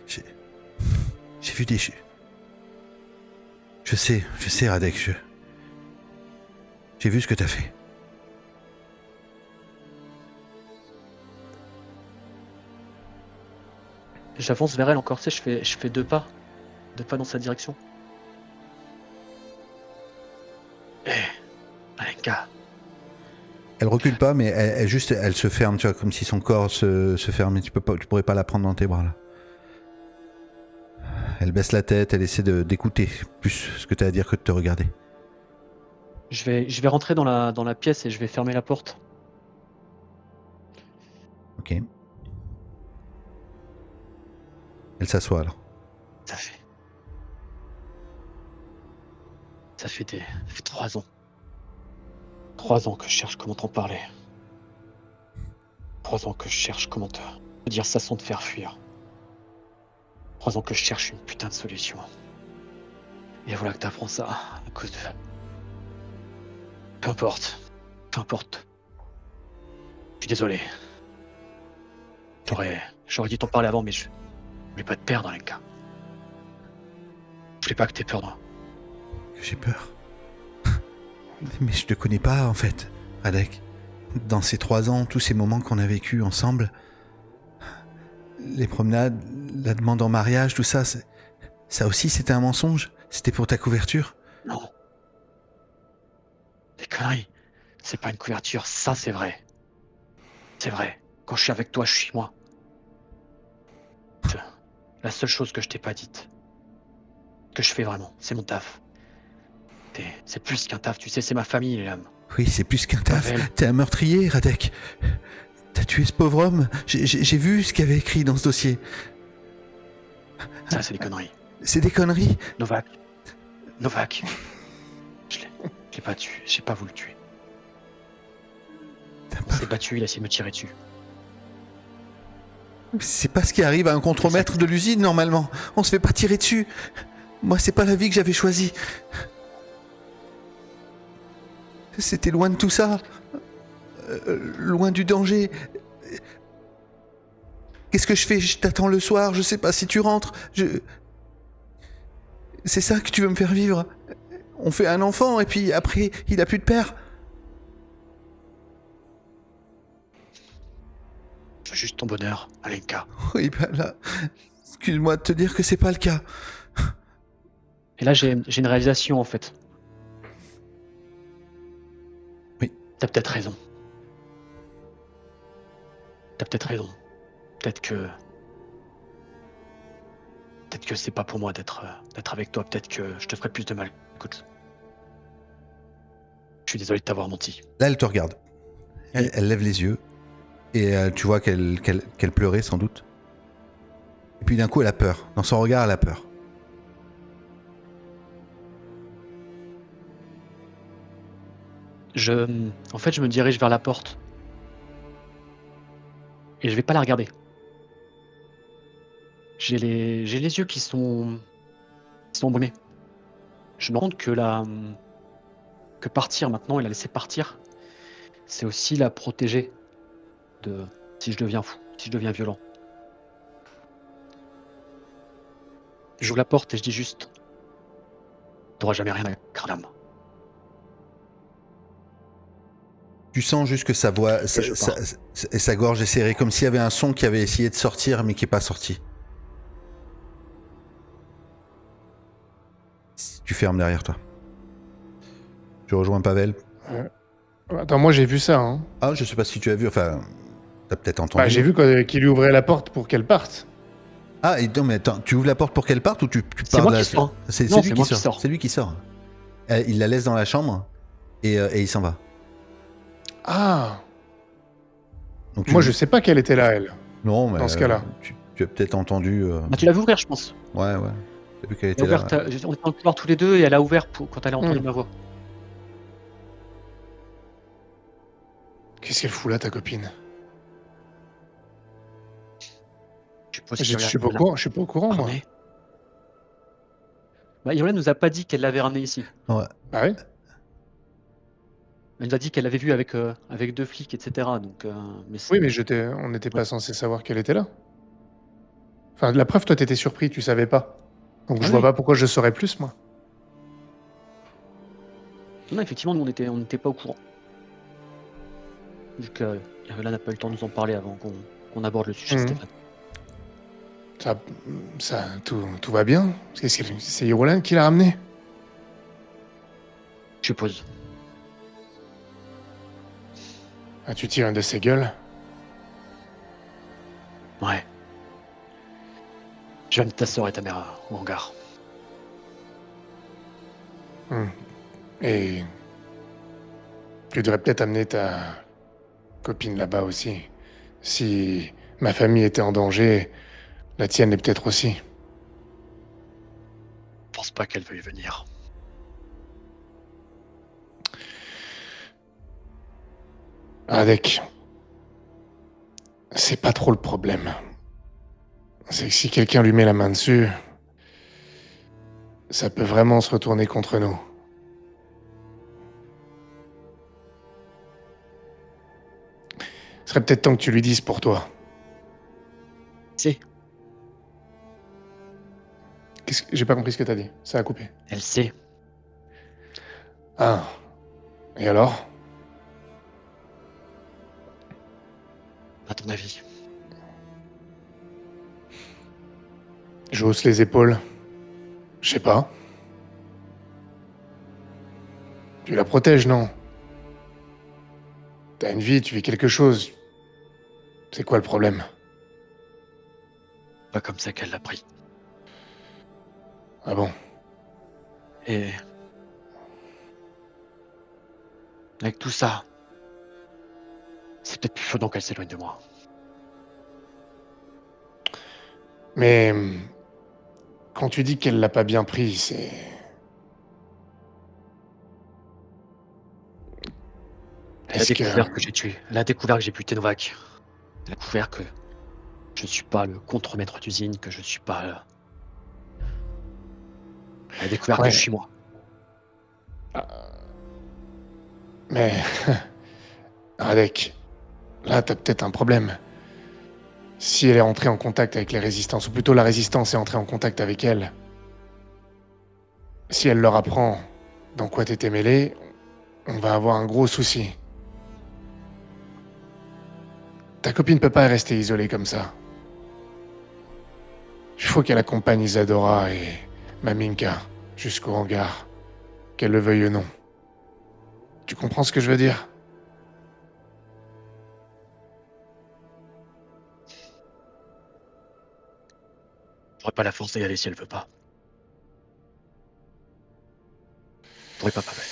j'ai vu des... Je sais Radek, j'ai vu ce que t'as fait. J'avance vers elle encore, tu sais, je fais 2 pas dans sa direction. Alenka. Elle recule pas, mais elle se ferme, tu vois, comme si son corps se fermait. Tu pourrais pas la prendre dans tes bras là. Elle baisse la tête, elle essaie d'écouter plus ce que t'as à dire que de te regarder. Je vais rentrer dans la pièce et je vais fermer la porte. Ok. Elle s'assoit alors. Ça fait 3 ans. 3 ans que je cherche comment t'en parler. 3 ans que je cherche comment te dire ça sans te faire fuir. 3 ans que je cherche une putain de solution. Et voilà que t'apprends ça à cause de... Peu importe. Je suis désolé. J'aurais dû t'en parler avant, mais je voulais pas te perdre, Alenka. Je voulais pas que t'aies peur de moi. J'ai peur. Mais je te connais pas en fait, Radek. Dans ces 3 ans, tous ces moments qu'on a vécus ensemble, les promenades, la demande en mariage, tout ça, ça aussi c'était un mensonge. C'était pour ta couverture. Non. Des conneries. C'est pas une couverture, ça c'est vrai. C'est vrai. Quand je suis avec toi, je suis moi. La seule chose que je t'ai pas dite, que je fais vraiment, c'est mon taf. C'est plus qu'un taf, tu sais, c'est ma famille, l'âme. Oui, c'est plus qu'un taf. Pavel. T'es un meurtrier, Radek. T'as tué ce pauvre homme. J'ai vu ce qu'il y avait écrit dans ce dossier. Ça, c'est des conneries. C'est des conneries. Novak. Je l'ai pas tué, j'ai pas voulu le tuer. Il s'est battu, il a essayé de me tirer dessus. C'est pas ce qui arrive à un contremaître de l'usine, normalement. On se fait pas tirer dessus. Moi, c'est pas la vie que j'avais choisie. C'était loin de tout ça. Loin du danger. Qu'est-ce que je fais? Je t'attends le soir, je sais pas si tu rentres. C'est ça que tu veux me faire vivre? On fait un enfant et puis après, il a plus de père. Je veux juste ton bonheur, Alenka. Oui, ben là, excuse-moi de te dire que c'est pas le cas. Et là, j'ai une réalisation, en fait. Oui. T'as peut-être raison. Peut-être que c'est pas pour moi d'être avec toi. Peut-être que je te ferai plus de mal. Écoute. Je suis désolé de t'avoir menti. Là, elle te regarde. Elle lève les yeux. Et tu vois qu'elle pleurait sans doute. Et puis d'un coup, elle a peur. Dans son regard, elle a peur. En fait, je me dirige vers la porte. Et je vais pas la regarder. J'ai les yeux qui sont brumés. Je me rends compte que partir maintenant, il a laissé partir. c'est aussi la protéger de si je deviens fou, si je deviens violent. J'ouvre la porte et je dis juste: «T'auras jamais rien à Cradam». Tu sens juste que sa voix, Et je pars. sa gorge est serrée, comme s'il y avait un son qui avait essayé de sortir, mais qui n'est pas sorti. Tu fermes derrière toi. Tu rejoins Pavel. Attends, moi j'ai vu ça. Hein. Ah, je sais pas si tu as vu, enfin, t'as peut-être entendu. Bah, j'ai vu qu'il lui ouvrait la porte pour qu'elle parte. Ah, et non, mais attends, tu ouvres la porte pour qu'elle parte ou tu C'est pars moi de la... qui sors. C'est Non, lui c'est qui moi qui sort. sors. C'est lui qui sort. Il la laisse dans la chambre et il s'en va. Ah, Donc, moi je sais pas qu'elle était là, elle, Non, mais dans ce cas-là. tu as peut-être entendu. Bah, tu l'as vu ouvrir, je pense. Ouais. T'as vu qu'elle Elle a était là. ouvert on était dans le couloir tous les deux et elle a ouvert quand elle a entendu ma voix. Qu'est-ce qu'elle fout là, ta copine? Je suppose Je suis pas au courant, moi. Bah, Irulan nous a pas dit qu'elle l'avait ramené ici. Ouais. Ah ouais? Elle nous a dit qu'elle l'avait vu avec 2 flics, etc. Donc, mais Oui, mais on n'était pas censé savoir qu'elle était là. Enfin, la preuve, toi, t'étais surpris, tu savais pas. Donc je vois pas pourquoi je saurais plus, moi. Non, effectivement, nous on n'était pas au courant. Vu que Irulan n'a pas eu le temps de nous en parler avant qu'on aborde le sujet, Stéphane. Tout va bien? C'est Irulan qui l'a ramené? Je suppose. Ah, tu tires une de ses gueules? Ouais. Je vais amener ta soeur et ta mère au hangar. Et tu devrais peut-être amener ta copine là-bas aussi. Si ma famille était en danger, la tienne est peut-être aussi. Je pense pas qu'elle veuille venir. Radek, c'est pas trop le problème. C'est que si quelqu'un lui met la main dessus, ça peut vraiment se retourner contre nous. Ce serait peut-être temps que tu lui dises pour toi. C'est. J'ai pas compris ce que t'as dit. Ça a coupé. Elle sait. Ah. Et alors? À ton avis? Je hausse les épaules. Je sais pas. Tu la protèges, non? T'as une vie, tu vis quelque chose. C'est quoi le problème? Pas comme ça qu'elle l'a pris. Ah bon? Et avec tout ça, c'est peut-être plus faudant qu'elle s'éloigne de moi. Mais quand tu dis qu'elle l'a pas bien pris, c'est... Elle a découvert que j'ai tué. Elle a découvert que j'ai buté Novak. Elle a découvert que je ne suis pas le contre-maître d'usine, que je ne suis pas... Elle a découvert que je suis moi. Mais... Radek, là t'as peut-être un problème. Si elle est entrée en contact avec les résistances, ou plutôt la résistance est entrée en contact avec elle, si elle leur apprend dans quoi t'étais mêlé, on va avoir un gros souci. Ta copine peut pas rester isolée comme ça. Il faut qu'elle accompagne Isadora et Maminka jusqu'au hangar, qu'elle le veuille ou non. Tu comprends ce que je veux dire? Je pourrais pas la forcer à y aller si elle veut pas. Je pourrais pas, Pavel.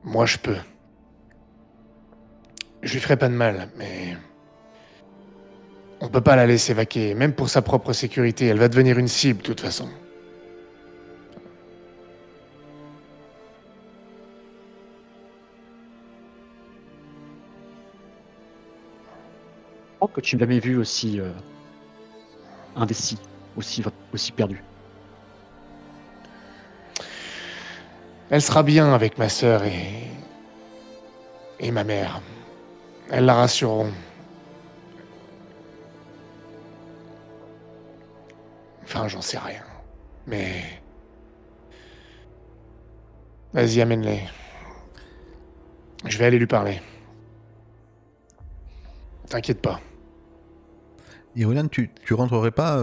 Moi, je peux. Je lui ferai pas de mal, mais... On peut pas la laisser vaquer, même pour sa propre sécurité. Elle va devenir une cible, de toute façon. Je crois que tu l'avais vu aussi indécis, aussi perdu. Elle sera bien avec ma sœur et ma mère. Elles la rassureront. Enfin, j'en sais rien. Mais... Vas-y, amène-les. Je vais aller lui parler. T'inquiète pas. Irulan, tu rentrerais pas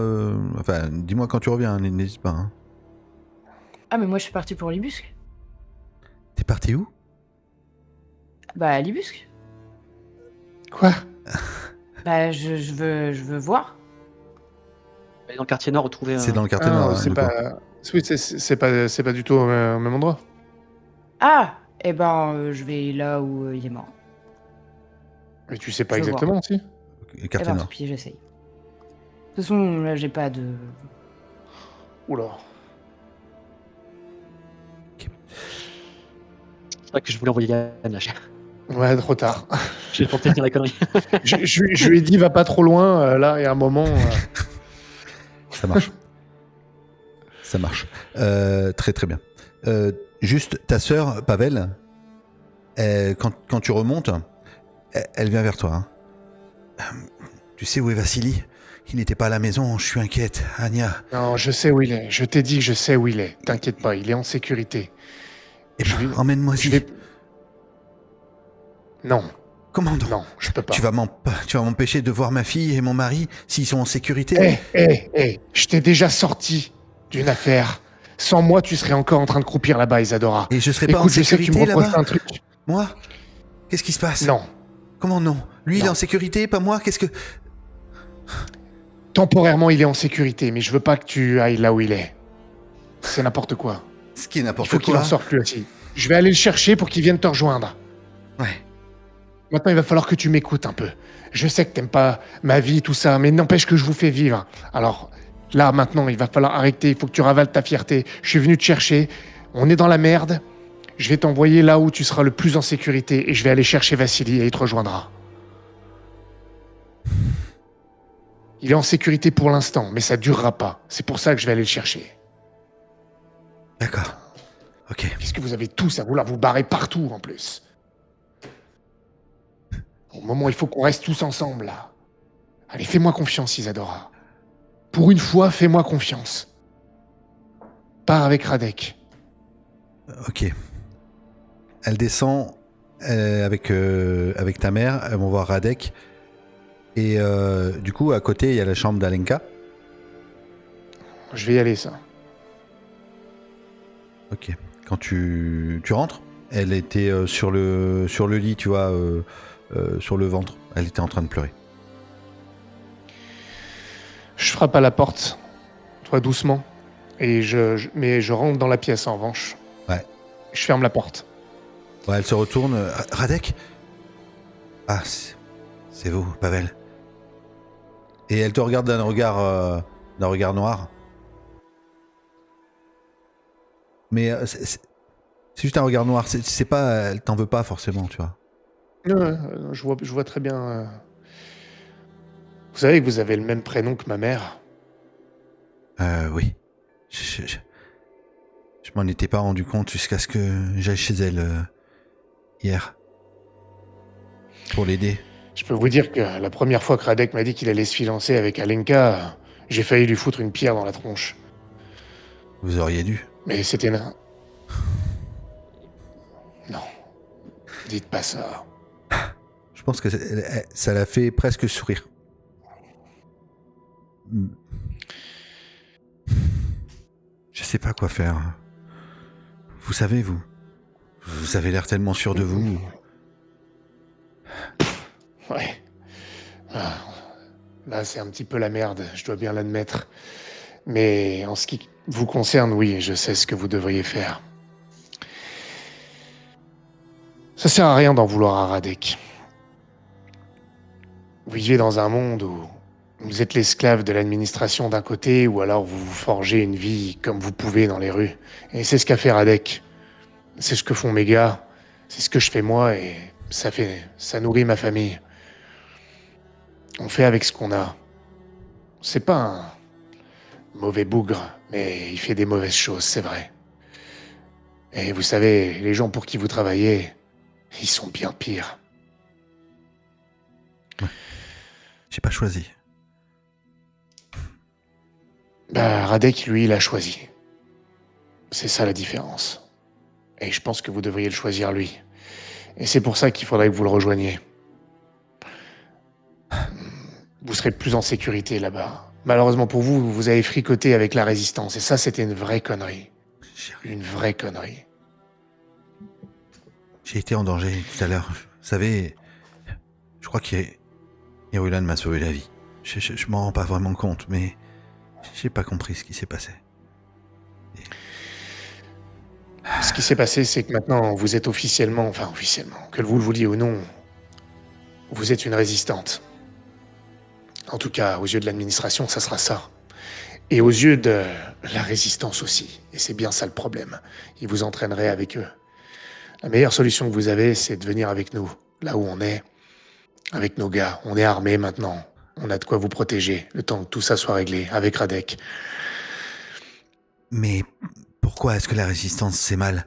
Enfin, dis-moi quand tu reviens, n'hésite pas. Hein. Ah, mais moi, je suis partie pour Libusque. T'es parti où? Bah, à Libusque. Quoi? Bah, je veux voir. Aller dans le quartier nord, retrouver C'est dans le quartier nord. C'est du coup. pas... Oui, c'est pas du tout au même endroit. Ah, eh ben, je vais là où il est mort. Mais tu sais pas Je veux exactement aussi. Le Eh quartier ben, tant nord. pis, j'essaye. De toute façon, là, j'ai pas de... Oula. C'est vrai que je voulais envoyer Yann là. Ouais, trop tard. J'ai tenté de dire la connerie. je lui ai dit, va pas trop loin, là, il y a un moment... Ça marche. Ça marche. Très très bien. Juste, ta sœur, Pavel, quand tu remontes, elle vient vers toi. Hein. Tu sais où est Vassili? Il n'était pas à la maison, je suis inquiète. Anya. Non, je sais où il est. Je t'ai dit que je sais où il est. T'inquiète pas, il est en sécurité. Eh ben, emmène-moi-y. Non. Comment non? Non, je peux pas. Tu vas m'empêcher de voir ma fille et mon mari s'ils sont en sécurité? Je t'ai déjà sorti d'une affaire. Sans moi, tu serais encore en train de croupir là-bas, Isadora. Et je serais pas en je sais que tu me sécurité reproches là-bas? un truc. Moi? Qu'est-ce qui se passe? Non. Comment non? Lui, il est Non. en sécurité, pas moi? Qu'est-ce que... Temporairement, il est en sécurité, mais je veux pas que tu ailles là où il est. C'est n'importe quoi. Ce qui est Il n'importe faut qu'il en quoi. sorte lui aussi. Je vais aller le chercher pour qu'il vienne te rejoindre. Ouais. Maintenant, il va falloir que tu m'écoutes un peu. Je sais que t'aimes pas ma vie, tout ça, mais n'empêche que je vous fais vivre. Alors, là, maintenant, il va falloir arrêter. Il faut que tu ravales ta fierté. Je suis venu te chercher. On est dans la merde. Je vais t'envoyer là où tu seras le plus en sécurité et je vais aller chercher Vassili et il te rejoindra. Il est en sécurité pour l'instant, mais ça durera pas. C'est pour ça que je vais aller le chercher. D'accord. Ok. Qu'est-ce que vous avez tous à vouloir vous barrer partout, en plus? Au moment, il faut qu'on reste tous ensemble, là. Allez, fais-moi confiance, Isadora. Pour une fois, fais-moi confiance. Pars avec Radek. Ok. Elle descend avec ta mère. Elles vont voir Radek. Et du coup, à côté, il y a la chambre d'Alenka. Je vais y aller, ça. Ok. Quand tu rentres, elle était sur le lit, tu vois, sur le ventre. Elle était en train de pleurer. Je frappe à la porte, toi doucement, et mais je rentre dans la pièce en revanche. Ouais. Je ferme la porte. Ouais, elle se retourne. Radek? Ah, c'est vous, Pavel. Et elle te regarde d'un regard noir. Mais c'est juste un regard noir. C'est pas, elle t'en veut pas forcément, tu vois. Je vois très bien. Vous savez que vous avez le même prénom que ma mère. Oui. Je m'en étais pas rendu compte jusqu'à ce que j'aille chez elle hier. Pour l'aider. Je peux vous dire que la première fois que Radek m'a dit qu'il allait se fiancer avec Alenka, j'ai failli lui foutre une pierre dans la tronche. Vous auriez dû. Mais c'était... Non. Dites pas ça. Je pense que ça l'a fait presque sourire. Je sais pas quoi faire. Vous savez, vous avez l'air tellement sûr de vous. Ouais. Ah, là, c'est un petit peu la merde, je dois bien l'admettre. Mais en ce qui vous concerne, oui, je sais ce que vous devriez faire. Ça sert à rien d'en vouloir à Radek. Vous vivez dans un monde où vous êtes l'esclave de l'administration d'un côté, ou alors vous vous forgez une vie comme vous pouvez dans les rues. Et c'est ce qu'a fait Radek. C'est ce que font mes gars. C'est ce que je fais moi, et ça nourrit ma famille. On fait avec ce qu'on a. C'est pas un mauvais bougre, mais il fait des mauvaises choses, c'est vrai. Et vous savez, les gens pour qui vous travaillez, ils sont bien pires. J'ai pas choisi. Bah, Radek, lui, il a choisi. C'est ça la différence. Et je pense que vous devriez le choisir lui. Et c'est pour ça qu'il faudrait que vous le rejoigniez. Vous serez plus en sécurité là-bas. Malheureusement pour vous, vous avez fricoté avec la résistance. Et ça, c'était une vraie connerie. Une vraie connerie. J'ai été en danger tout à l'heure. Vous savez, je crois qu'Irulan m'a sauvé la vie. Je m'en rends pas vraiment compte, mais j'ai pas compris ce qui s'est passé. Ce qui s'est passé, c'est que maintenant, vous êtes officiellement, que vous le vouliez ou non, vous êtes une résistante. En tout cas, aux yeux de l'administration, ça sera ça. Et aux yeux de la résistance aussi. Et c'est bien ça le problème. Ils vous entraîneraient avec eux. La meilleure solution que vous avez, c'est de venir avec nous, là où on est, avec nos gars. On est armés maintenant. On a de quoi vous protéger, le temps que tout ça soit réglé, avec Radek. Mais pourquoi est-ce que la résistance, c'est mal ?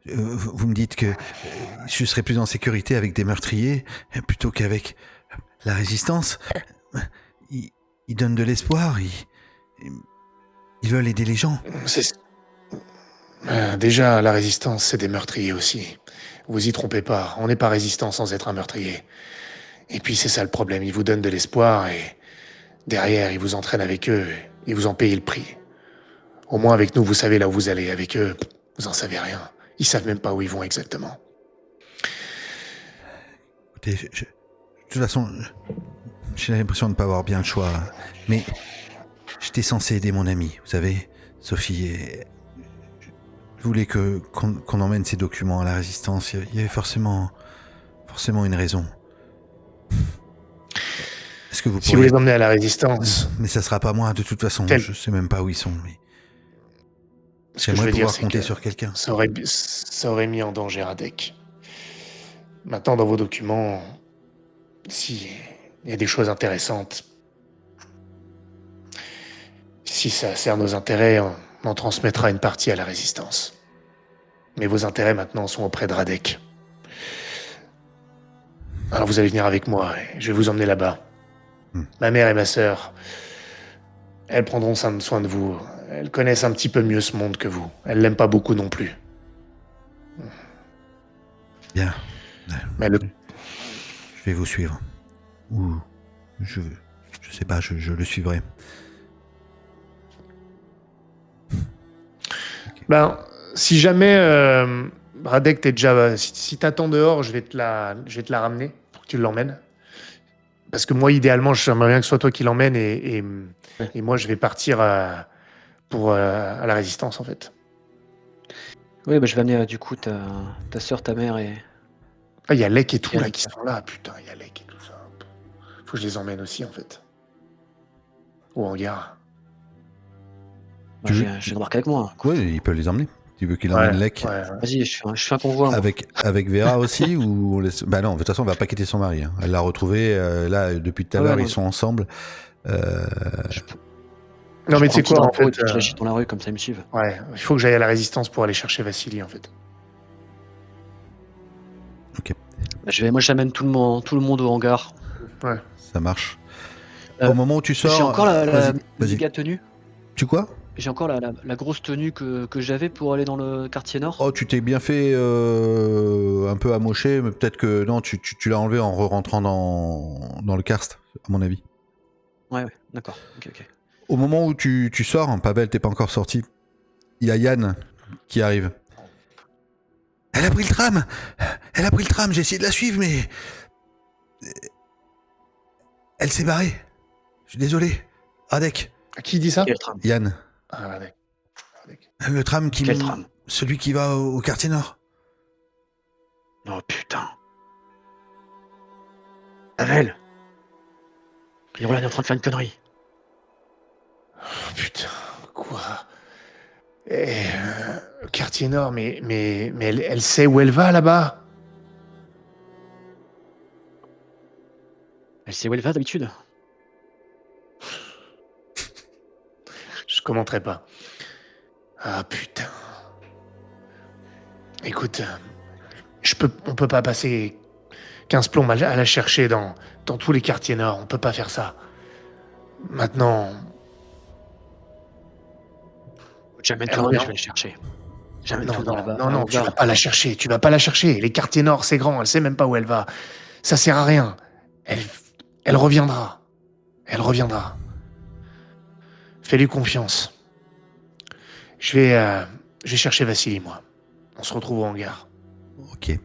Vous me dites que je serais plus en sécurité avec des meurtriers plutôt qu'avec la résistance. Ils donnent de l'espoir, ils veulent aider les gens. Déjà, la résistance, c'est des meurtriers aussi. Vous y trompez pas, on n'est pas résistant sans être un meurtrier. Et puis c'est ça le problème, ils vous donnent de l'espoir et derrière, ils vous entraînent avec eux et vous en payez le prix. Au moins avec nous, vous savez là où vous allez. Avec eux, vous en savez rien. Ils savent même pas où ils vont exactement. Écoutez, de toute façon, j'ai l'impression de ne pas avoir bien le choix. Mais j'étais censé aider mon amie, vous savez, Sophie, et je voulais qu'on emmène ces documents à la résistance. Il y avait forcément une raison. Est-ce que vous pourriez... Si vous les emmenez à la résistance... Mais ça sera pas moi, de toute façon. Je sais même pas où ils sont, mais... Ce que je veux dire, c'est compter que sur quelqu'un. Ça aurait mis en danger Radek. Maintenant, dans vos documents, si il y a des choses intéressantes, si ça sert nos intérêts, on en transmettra une partie à la résistance. Mais vos intérêts maintenant sont auprès de Radek. Alors vous allez venir avec moi, et je vais vous emmener là-bas. Ma mère et ma sœur, elles prendront soin de vous. Elles connaissent un petit peu mieux ce monde que vous. Elles l'aiment pas beaucoup non plus. Bien. Mais Je vais vous suivre. Ou je sais pas, je le suivrai. Ben, si jamais Radek t'es déjà, si t'attends dehors, je vais te la ramener pour que tu l'emmènes. Parce que moi, idéalement, j'aimerais bien que ce soit toi qui l'emmène et moi, je vais partir à la résistance, en fait. Oui, bah je vais amener du coup ta soeur, ta mère et... Ah, il y a Lek et tout là qui sont là, putain, il y a Lek et tout ça. Faut que je les emmène aussi, en fait. Au hangar. Bah, j'ai embarqué avec moi. Oui, il peut les emmener. Tu veux qu'il emmène Lek? Vas-y, je fais un convoi. Moi. Avec Vera aussi ou on laisse... Bah non, de toute façon, on va pas quitter son mari. Hein. Elle l'a retrouvé. Là, depuis tout à l'heure, ils sont ensemble. Non, mais tu sais quoi, en fait... Je l'agite dans la rue, comme ça, ils me suivent. Ouais, il faut que j'aille à la résistance pour aller chercher Vassili, en fait. Ok. Bah, moi, j'amène tout le monde au hangar. Ouais. Ça marche. Au moment où tu sors... J'ai encore la méga tenue. Tu quoi? J'ai encore la grosse tenue que j'avais pour aller dans le quartier nord. Oh, tu t'es bien fait un peu amocher, mais peut-être que non, tu l'as enlevé en rentrant dans le karst, à mon avis. Ouais, d'accord. Ok. Au moment où tu sors, Pavel, t'es pas encore sorti, il y a Yann qui arrive. Elle a pris le tram, j'ai essayé de la suivre, mais... Elle s'est barrée. Je suis désolé. Radek. Qui dit ça? Yann. Ah, Radek. Le tram qui... Quel tram? Celui qui va au quartier nord. Oh putain. Pavel. Irulan est en train de faire une connerie. Oh, putain, quoi? Quartier nord, mais elle sait où elle va là-bas? Elle sait où elle va d'habitude? Je commenterai pas. Ah putain. Écoute, on peut pas passer 15 plombs à la chercher dans tous les quartiers nord. On peut pas faire ça. Maintenant, J'amène elle tout dans je revient. vais le chercher. J'amène Non, tout dans non, non, non, tu vas pas la chercher. Tu vas pas la chercher. Les quartiers nord, c'est grand. Elle sait même pas où elle va. Ça sert à rien. Elle reviendra. Elle reviendra. Fais-lui confiance. Je vais chercher Vassili, moi. On se retrouve au hangar. Ok.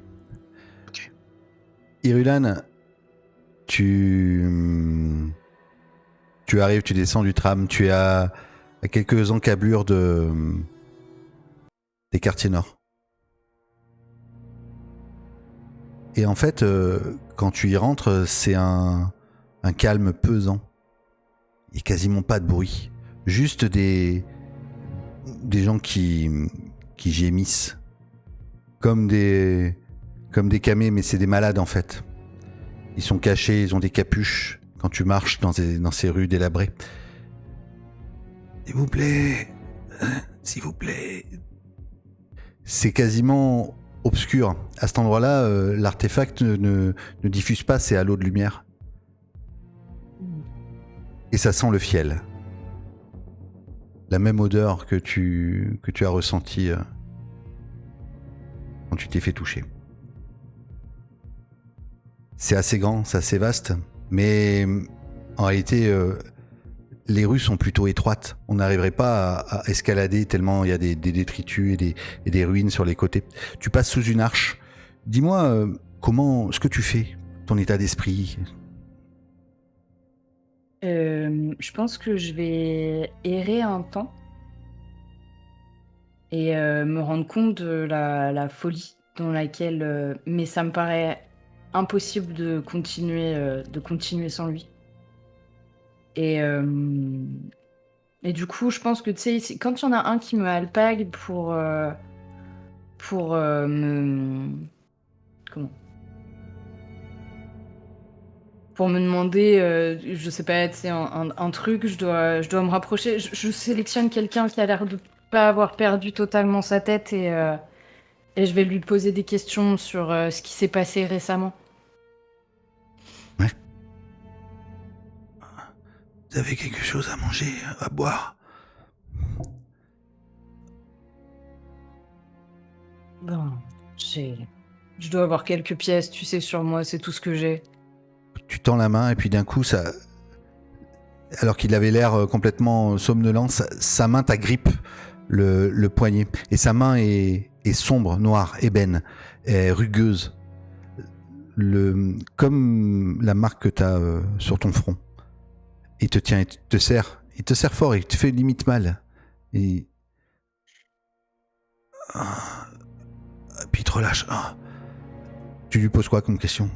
Irulan, tu arrives, tu descends du tram, tu es à quelques encablures des quartiers nord. Et en fait, quand tu y rentres, c'est un calme pesant. Il n'y a quasiment pas de bruit. Juste des gens qui gémissent. Comme des camés, mais c'est des malades en fait. Ils sont cachés, ils ont des capuches quand tu marches dans ces rues délabrées. S'il vous plaît, s'il vous plaît. C'est quasiment obscur. À cet endroit-là, l'artefact ne diffuse pas ses halos de lumière. Et ça sent le fiel. La même odeur que tu as ressentie quand tu t'es fait toucher. C'est assez grand, c'est assez vaste, mais en réalité, les rues sont plutôt étroites. On n'arriverait pas à escalader tellement il y a des détritus et des ruines sur les côtés. Tu passes sous une arche. Dis-moi ce que tu fais, ton état d'esprit. Je pense que je vais errer un temps et me rendre compte de la folie dans laquelle... mais ça me paraît impossible de continuer sans lui. Et du coup, je pense que, tu sais, quand il y en a un qui me alpague pour me demander, je sais pas, tu sais, un truc, je dois me rapprocher. Je sélectionne quelqu'un qui a l'air de pas avoir perdu totalement sa tête et je vais lui poser des questions sur ce qui s'est passé récemment. Ouais. Vous avez quelque chose à manger, à boire? Bon, je dois avoir quelques pièces, tu sais, sur moi, c'est tout ce que j'ai. Tu tends la main et puis d'un coup, alors qu'il avait l'air complètement somnolent, sa main t'agrippe le poignet. Et sa main est sombre, noire, ébène, est rugueuse. Comme la marque que tu as sur ton front. Il te tient, il te serre fort, il te fait limite mal. Et puis il te relâche. Tu lui poses quoi comme question?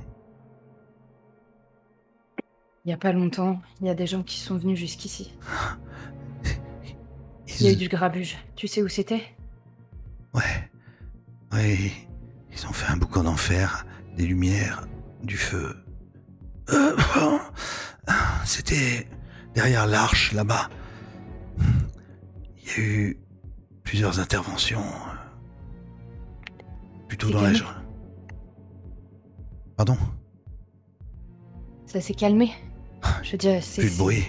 Il y a pas longtemps, il y a des gens qui sont venus jusqu'ici. Il y a eu du grabuge. Tu sais où c'était? Ouais, ils ont fait un boucan d'enfer, des lumières, du feu. C'était derrière l'arche, là-bas. Il y a eu plusieurs interventions. Plutôt dans la journée. Pardon? Ça s'est calmé. Je veux dire, c'est... Plus de bruit.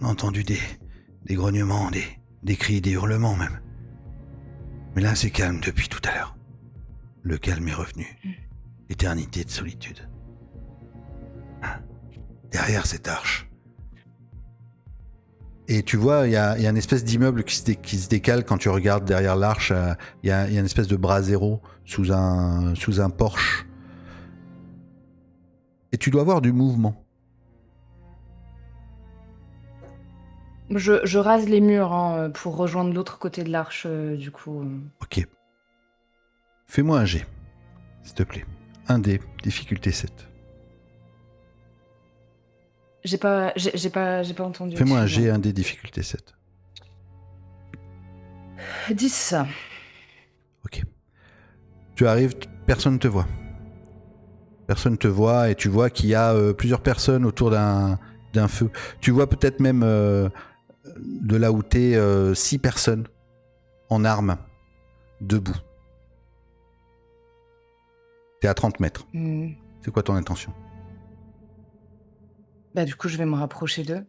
On a entendu des grognements, des cris, des hurlements même. Mais là, c'est calme depuis tout à l'heure. Le calme est revenu. L'éternité de solitude. Derrière cette arche. Et tu vois, il y a une espèce d'immeuble qui se décale quand tu regardes derrière l'arche. Il y a une espèce de brasero sous un porche. Et tu dois voir du mouvement. Je rase les murs pour rejoindre l'autre côté de l'arche, du coup. Ok. Fais-moi un G, s'il te plaît. Un dé, difficulté 7. J'ai pas entendu. Fais-moi un G, un dé, difficulté 7. 10. Ok. Tu arrives, personne ne te voit. Personne ne te voit et tu vois qu'il y a plusieurs personnes autour d'un feu. Tu vois peut-être même de là où t'es 6 personnes en armes, debout. T'es à 30 mètres. Hmm. C'est quoi ton intention? Bah, du coup, je vais me rapprocher d'eux.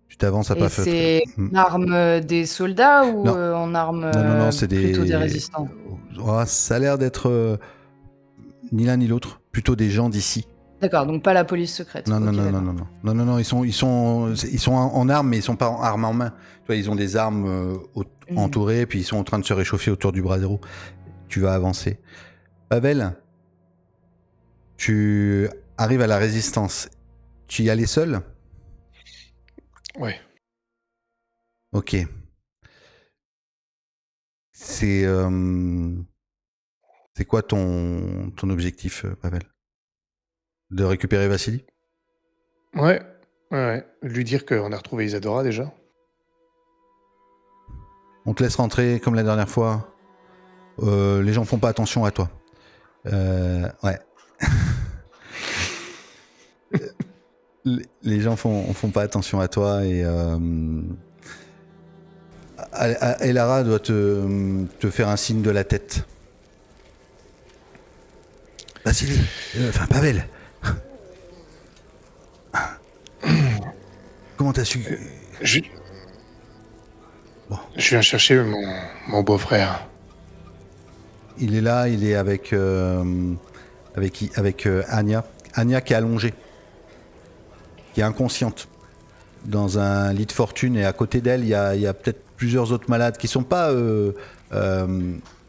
Tu t'avances à Et pas feutre. c'est en arme des soldats ou Non. en arme Non, c'est plutôt des des... résistants? Oh, ça a l'air d'être ni l'un ni l'autre. Plutôt des gens d'ici. D'accord, donc pas la police secrète. Non, Ok, d'accord. non, ils sont en armes, mais ils sont pas en armes en main. Tu vois, ils ont des armes entourées, puis ils sont en train de se réchauffer autour du brasero. Tu vas avancer. Pavel, tu arrives à la résistance. Tu y allais seul? Ouais. Ok. C'est quoi ton objectif, Pavel? De récupérer Vassili? Ouais. Lui dire qu'on a retrouvé Isadora déjà. On te laisse rentrer comme la dernière fois. Les gens font pas attention à toi. Ouais. Les gens font pas attention à toi et Elara doit te faire un signe de la tête. Vassili, Pavel. Comment t'as su? Je Bon. viens chercher mon beau-frère. Il est là, il est avec Anya. Anya qui est allongée, qui est inconsciente, dans un lit de fortune. Et à côté d'elle, il y a peut-être plusieurs autres malades qui sont pas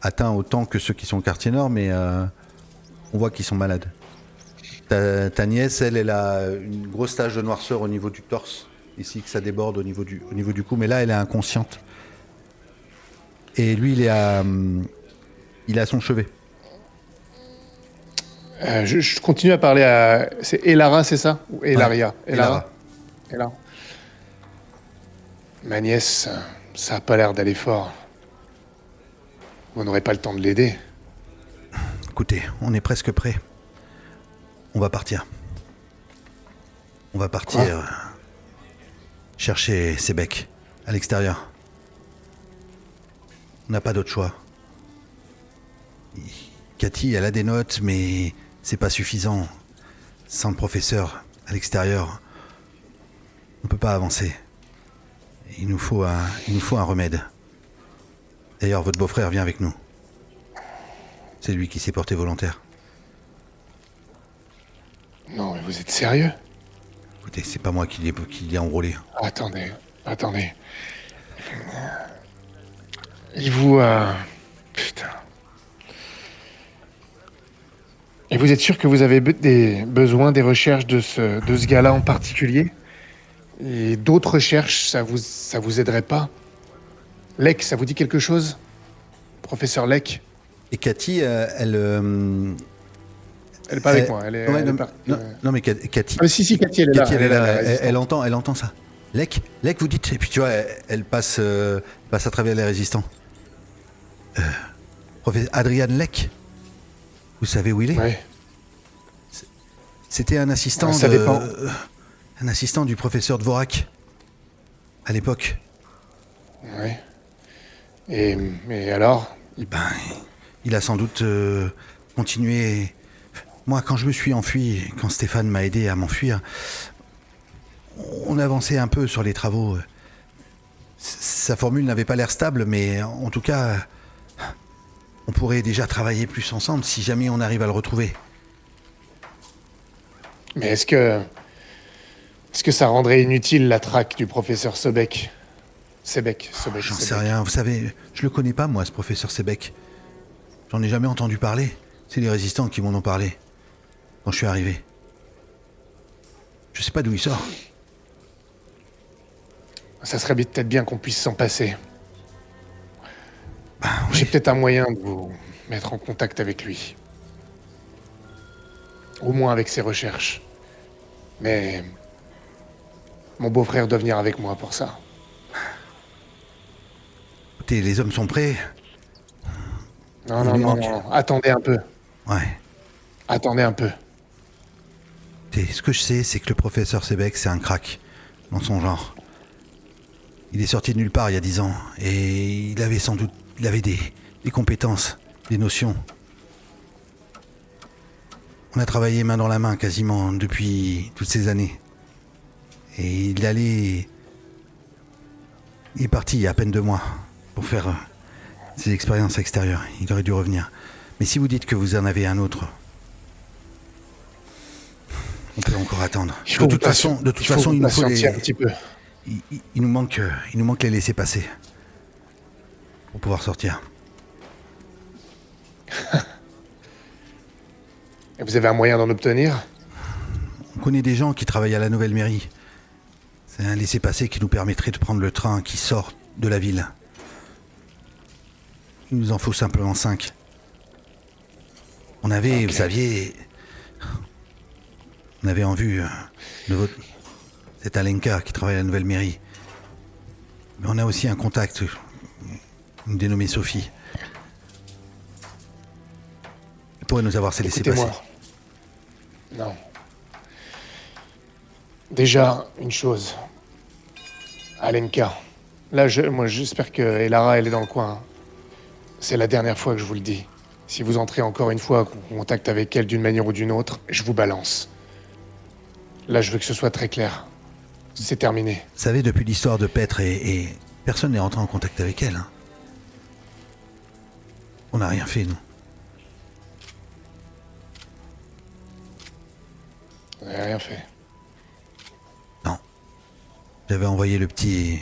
atteints autant que ceux qui sont au quartier nord, mais on voit qu'ils sont malades. Ta nièce, elle a une grosse tache de noirceur au niveau du torse, ici que ça déborde au niveau du cou, mais là, elle est inconsciente. Et lui, il est à son chevet. Je continue à parler à... C'est Elara, c'est ça? Ou Elaria? Ouais, Elara. Elara. Ma nièce, ça a pas l'air d'aller fort. Vous n'aurez pas le temps de l'aider. Écoutez, on est presque prêt. On va partir. On va partir chercher Sebek à l'extérieur. On n'a pas d'autre choix. Cathy, elle a des notes, mais c'est pas suffisant. Sans le professeur à l'extérieur, on peut pas avancer. Il nous faut un remède. D'ailleurs, votre beau-frère vient avec nous. C'est lui qui s'est porté volontaire. Non, mais vous êtes sérieux? Écoutez, c'est pas moi qui l'ai enrôlé. Attendez. Il vous... Putain. Et vous êtes sûr que vous avez besoin des recherches de ce gars-là en particulier? Et d'autres recherches, ça vous aiderait pas? Lek, ça vous dit quelque chose? Professeur Lek? Et Cathy, elle est pas avec moi, elle est partie. Non, mais Cathy... Ah, si, Cathy, elle est là. Elle entend ça. Lek, vous dites... Et puis tu vois, elle passe à travers les résistants. Professeur Adrian Lek, vous savez où il est? Ouais. C'était un assistant ça dépend. Un assistant du professeur Dvorak, à l'époque. Ouais. Et alors? Il a sans doute continué... Moi, quand je me suis enfui, quand Stéphane m'a aidé à m'enfuir, on avançait un peu sur les travaux. Sa formule n'avait pas l'air stable, mais en tout cas, on pourrait déjà travailler plus ensemble si jamais on arrive à le retrouver. Mais est-ce que ça rendrait inutile la traque du professeur Sebek? J'en sais rien. Vous savez, je le connais pas, moi, ce professeur Sebek. J'en ai jamais entendu parler. C'est les résistants qui m'en ont parlé quand je suis arrivé. Je sais pas d'où il sort. Ça serait peut-être bien qu'on puisse s'en passer. Oui. J'ai peut-être un moyen de vous mettre en contact avec lui. Au moins avec ses recherches. Mais mon beau-frère doit venir avec moi pour ça. Écoutez, les hommes sont prêts. Non. Attendez un peu. Ouais. Attendez un peu. Écoutez, ce que je sais, c'est que le professeur Sebek, c'est un crack dans son genre. Il est sorti de nulle part il y a 10 ans. Et il avait des compétences, des notions. On a travaillé main dans la main quasiment depuis toutes ces années. Et il est parti il y a à peine 2 mois pour faire ses expériences extérieures. Il aurait dû revenir. Mais si vous dites que vous en avez un autre, on peut encore attendre. De toute façon, il nous faut un petit peu. il nous manque les laissez-passer pour pouvoir sortir. Et vous avez un moyen d'en obtenir? On connaît des gens qui travaillent à la nouvelle mairie. C'est un laissez-passer qui nous permettrait de prendre le train qui sort de la ville. Il nous en faut simplement 5. On avait, vous saviez, on avait en vue cette Alenka qui travaille à la nouvelle mairie. Mais on a aussi un contact, une dénommée Sophie. Elle pourrait nous avoir ses laissez-passer. Non. Déjà, une chose. Alenka. Là, moi, j'espère que Elara, elle est dans le coin. C'est la dernière fois que je vous le dis. Si vous entrez encore une fois en contact avec elle d'une manière ou d'une autre, je vous balance. Là, je veux que ce soit très clair. C'est terminé. Vous savez, depuis l'histoire de Petre et personne n'est rentré en contact avec elle. Hein. On n'a rien fait, nous. Vous n'avez rien fait. Non. J'avais envoyé le petit...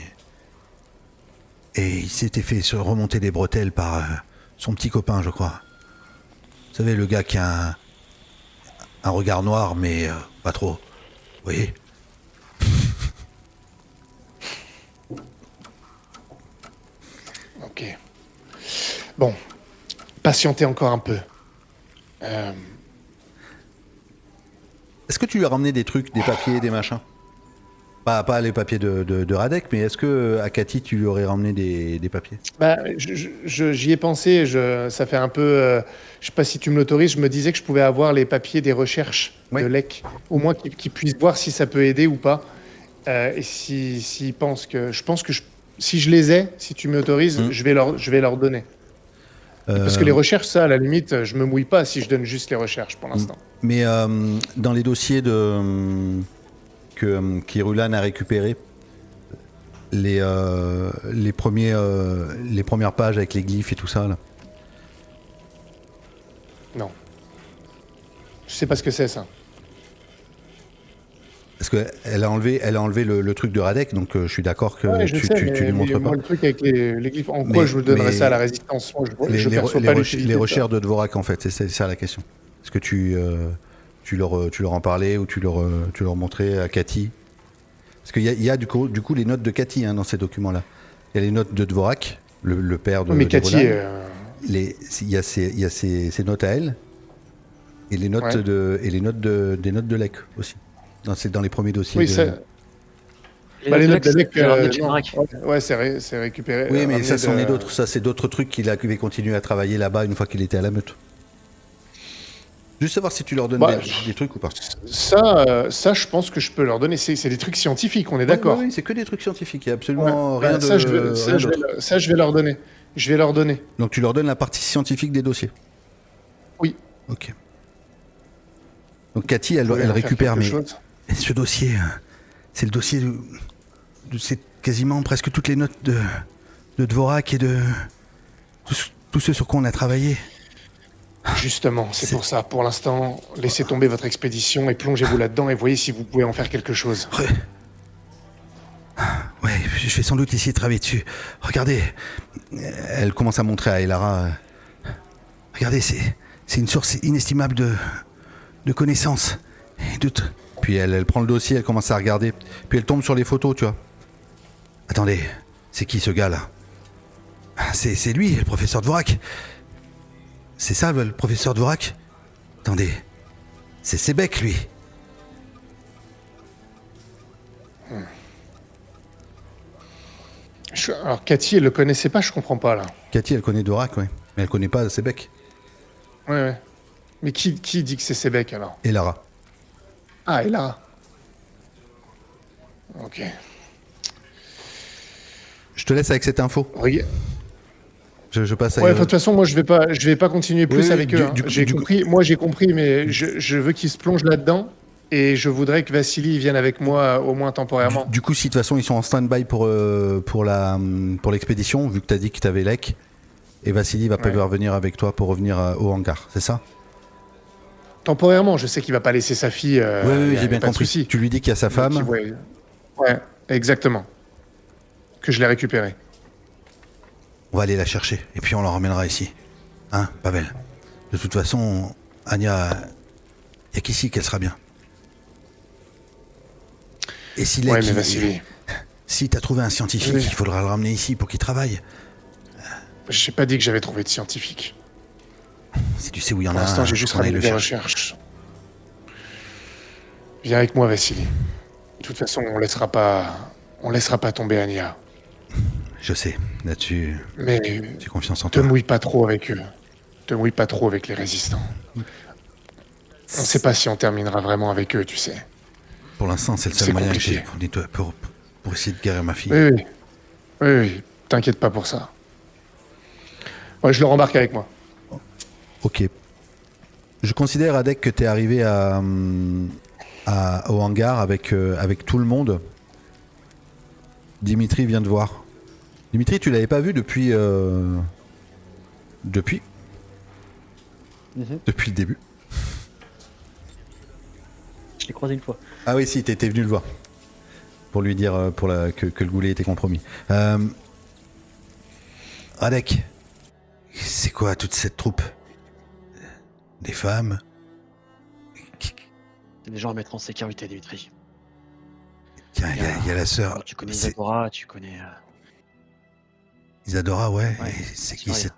Et il s'était fait se remonter des bretelles par son petit copain, je crois. Vous savez, le gars qui a un regard noir, mais pas trop. Vous voyez? Ok. Bon. Patientez encore un peu. Est-ce que tu lui as ramené des trucs, des papiers, des machins? Pas les papiers de Radek, mais est-ce que à Cathy, tu lui aurais ramené des papiers? Bah, j'y ai pensé. Ça fait un peu... je sais pas si tu me l'autorises. Je me disais que je pouvais avoir les papiers des recherches de Lec. Au moins qu'ils puissent voir si ça peut aider ou pas. Et s'ils pensent que... Je pense que si je les ai, si tu m'autorises, je vais leur donner. Parce que les recherches, ça, à la limite, je me mouille pas si je donne juste les recherches pour l'instant. Mais dans les dossiers qu'Irulan a récupérés, les premières pages avec les glyphes et tout ça, là. Non. Je sais pas ce que c'est, ça. Parce qu'elle a enlevé le truc de Radek, donc je suis d'accord que tu lui montres pas. Moi, le truc avec les glyphes, en quoi je vous donnerais ça à la résistance? Moi, je perçois pas les recherches de Dvorak, en fait, c'est ça la question. Est-ce que tu leur en parlais ou tu leur montrais à Cathy? Parce qu'il y a du coup les notes de Cathy dans ces documents-là. Il y a les notes de Dvorak, le père de... Mais Cathy... Il y a ses notes à elle, et les notes des notes de Lec aussi. C'est dans les premiers dossiers. Oui, les notes de Lec, c'est récupéré. Oui, mais ça, c'en est d'autres. Ça, c'est d'autres trucs qu'il avait continué à travailler là-bas une fois qu'il était à la meute. Juste savoir si tu leur donnes des trucs ou pas. Ça, je pense que je peux leur donner. C'est des trucs scientifiques, on est d'accord. Oui, c'est que des trucs scientifiques. Il n'y a absolument rien de... Ça, je vais leur donner. Je vais leur donner. Donc tu leur donnes la partie scientifique des dossiers? Oui. Ok. Donc Cathy, elle récupère, mais ce dossier, c'est le dossier c'est quasiment presque toutes les notes de Dvorak et de tout ce sur quoi on a travaillé. Justement, c'est pour ça. Pour l'instant, laissez tomber votre expédition et plongez-vous là-dedans et voyez si vous pouvez en faire quelque chose. Ouais, je vais sans doute essayer de travailler dessus. Regardez, elle commence à montrer à Elara. Regardez, c'est une source inestimable de connaissances. Puis elle prend le dossier, elle commence à regarder. Puis elle tombe sur les photos, tu vois. Attendez, c'est qui ce gars-là? C'est lui, le professeur Dvorak. C'est ça, le professeur Dvorak? Attendez, c'est Sebek, lui. Alors, Cathy, elle le connaissait pas, je comprends pas, là. Cathy, elle connaît Dvorak, ouais. Mais elle connaît pas Sebek. Ouais. Mais qui dit que c'est Sebek, alors? Elara. Ah, Elara. Ok. Je te laisse avec cette info. Je passe à... Ouais, de toute façon, moi, je vais pas continuer plus Oui, avec eux. Hein. J'ai compris, mais je veux qu'ils se plongent là-dedans et je voudrais que Vassili vienne avec moi au moins temporairement. Du coup, si de toute façon ils sont en stand-by pour l'expédition, vu que tu as dit que tu avais Lek, et Vassili va pouvoir venir avec toi pour revenir au hangar, c'est ça? Temporairement, je sais qu'il va pas laisser sa fille. Oui, j'ai bien compris. Tu lui dis qu'il y a sa femme. Ouais, exactement. Que je l'ai récupérée. On va aller la chercher, et puis on la ramènera ici. Hein, Pavel? De toute façon, Anya, il n'y a qu'ici qu'elle sera bien. Et si mais Vassili... Si t'as trouvé un scientifique, il faudra le ramener ici pour qu'il travaille. J'ai pas dit que j'avais trouvé de scientifique. Si tu sais où il y en Pour a l'instant, un, j'ai juste ramené des recherches. Viens avec moi, Vassili. De toute façon, on laissera pas tomber Anya. Je sais, là-dessus, mais j'ai confiance en toi. Te mouille pas trop avec eux. Te mouille pas trop avec les résistants. On sait pas si on terminera vraiment avec eux, tu sais. Pour l'instant, c'est le seul moyen que j'ai pour essayer de guérir ma fille. Oui. T'inquiète pas pour ça. Ouais, je le rembarque avec moi. Ok. Je considère, Adek, que t'es arrivé au hangar avec tout le monde. Dimitri vient de voir. Dimitri, tu l'avais pas vu depuis... Depuis le début. Je l'ai croisé une fois. Ah oui, si, t'étais venu le voir. Pour lui dire que le goulet était compromis. Adek, c'est quoi toute cette troupe? Des femmes? C'est des gens à mettre en sécurité, Dimitri. Tiens, il y a la sœur. Tu connais Isadora, tu connais... Isadora, ouais. C'est qui cette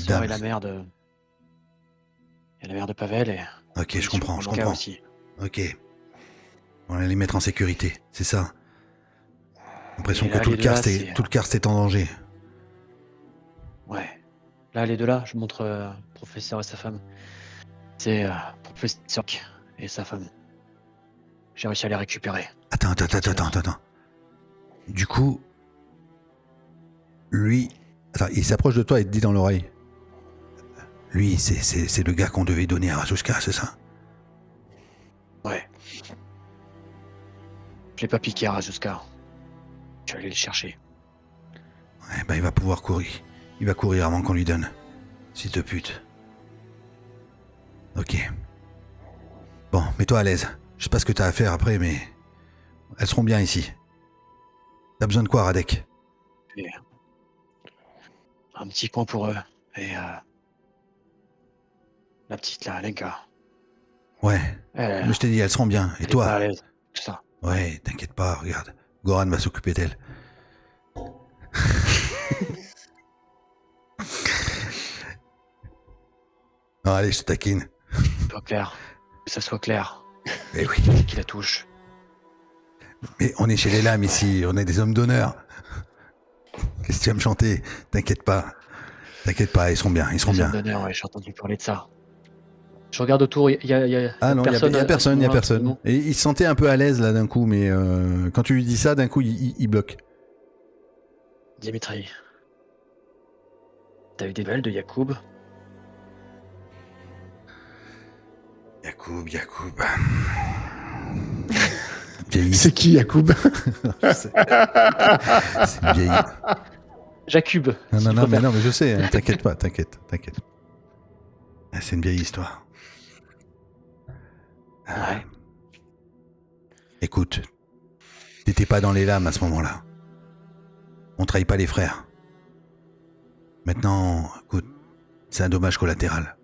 dame? Et la mère de... Il y a la mère de Pavel et... Ok, je comprends. Aussi. Ok. On va les mettre en sécurité, c'est ça? J'ai l'impression que tout le karst est en danger. Ouais. Là, les deux là, je montre professeur et sa femme. C'est professeur et sa femme. J'ai réussi à les récupérer. Attends. Du coup, lui... Attends, il s'approche de toi et te dit dans l'oreille. Lui, c'est le gars qu'on devait donner à Razuska, c'est ça? Ouais. Je l'ai pas piqué à Razuska. Je suis allé le chercher. Ouais, ben il va pouvoir courir. Il va courir avant qu'on lui donne. Fils de pute. Ok. Bon, mets-toi à l'aise. Je sais pas ce que t'as à faire après, mais... Elles seront bien ici. T'as besoin de quoi, Radek? Et un petit coin pour eux. Et la petite là, Lenka. Ouais. Mais je t'ai dit, elles seront bien. Et toi? Pas à l'aise, tout ça. Ouais, t'inquiète pas, regarde. Goran va s'occuper d'elle. Non, allez, je te taquine. Pas clair. Que ça soit clair. Mais oui. Qui la touche. Mais on est chez les lames ici, on est des hommes d'honneur. Qu'est-ce que tu vas me chanter? T'inquiète pas, ils seront bien, Hommes d'honneur, ouais, j'ai entendu parler de ça. Je regarde autour, il y a ah non, personne. Il y a personne. Et il se sentait un peu à l'aise là d'un coup, mais quand tu lui dis ça, d'un coup, il bloque. Dimitri, t'as eu des nouvelles de Yacoub? Yacoub. C'est qui, Yacoub? C'est une vieille... Jacub. Non, mais je sais, hein, t'inquiète pas. C'est une vieille histoire. Ouais. Écoute, t'étais pas dans les lames à ce moment-là. On trahit pas les frères. Maintenant, écoute, c'est un dommage collatéral.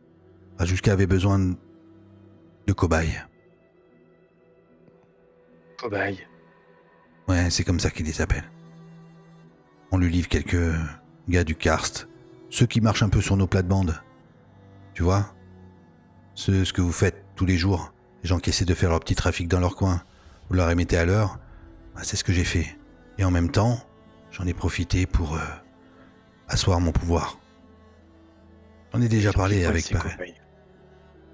Rajuska avait besoin de cobayes. Cobaye. Ouais, c'est comme ça qu'ils les appellent. On lui livre quelques gars du karst, ceux qui marchent un peu sur nos plates-bandes. Tu vois? Ce que vous faites tous les jours, les gens qui essaient de faire leur petit trafic dans leur coin, vous leur remettez à l'heure, bah, c'est ce que j'ai fait. Et en même temps, j'en ai profité pour asseoir mon pouvoir. J'en ai déjà parlé avec Pavel.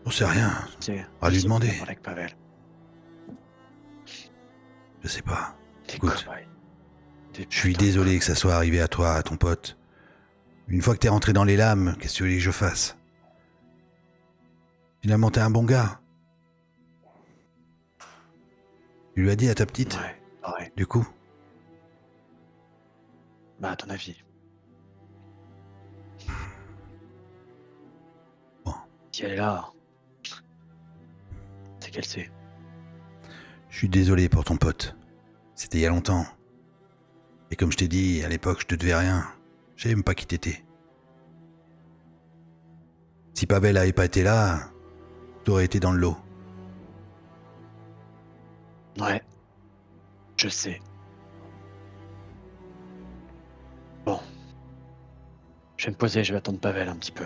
On sait rien, on va lui demander. Avec Pavel. Je sais pas. Écoute, je suis désolé que ça soit arrivé à toi, à ton pote. Une fois que t'es rentré dans les lames, qu'est-ce que tu veux que je fasse? Finalement, t'es un bon gars. Tu lui as dit à ta petite, Ouais. du coup? Bah, à ton avis. Bon. Si elle est là, c'est qu'elle sait. Je suis désolé pour ton pote. C'était il y a longtemps. Et comme je t'ai dit, à l'époque, je te devais rien. Je savais même pas qui t'étais. Si Pavel avait pas été là, t'aurais été dans le lot. Ouais. Je sais. Bon. Je vais me poser, je vais attendre Pavel un petit peu.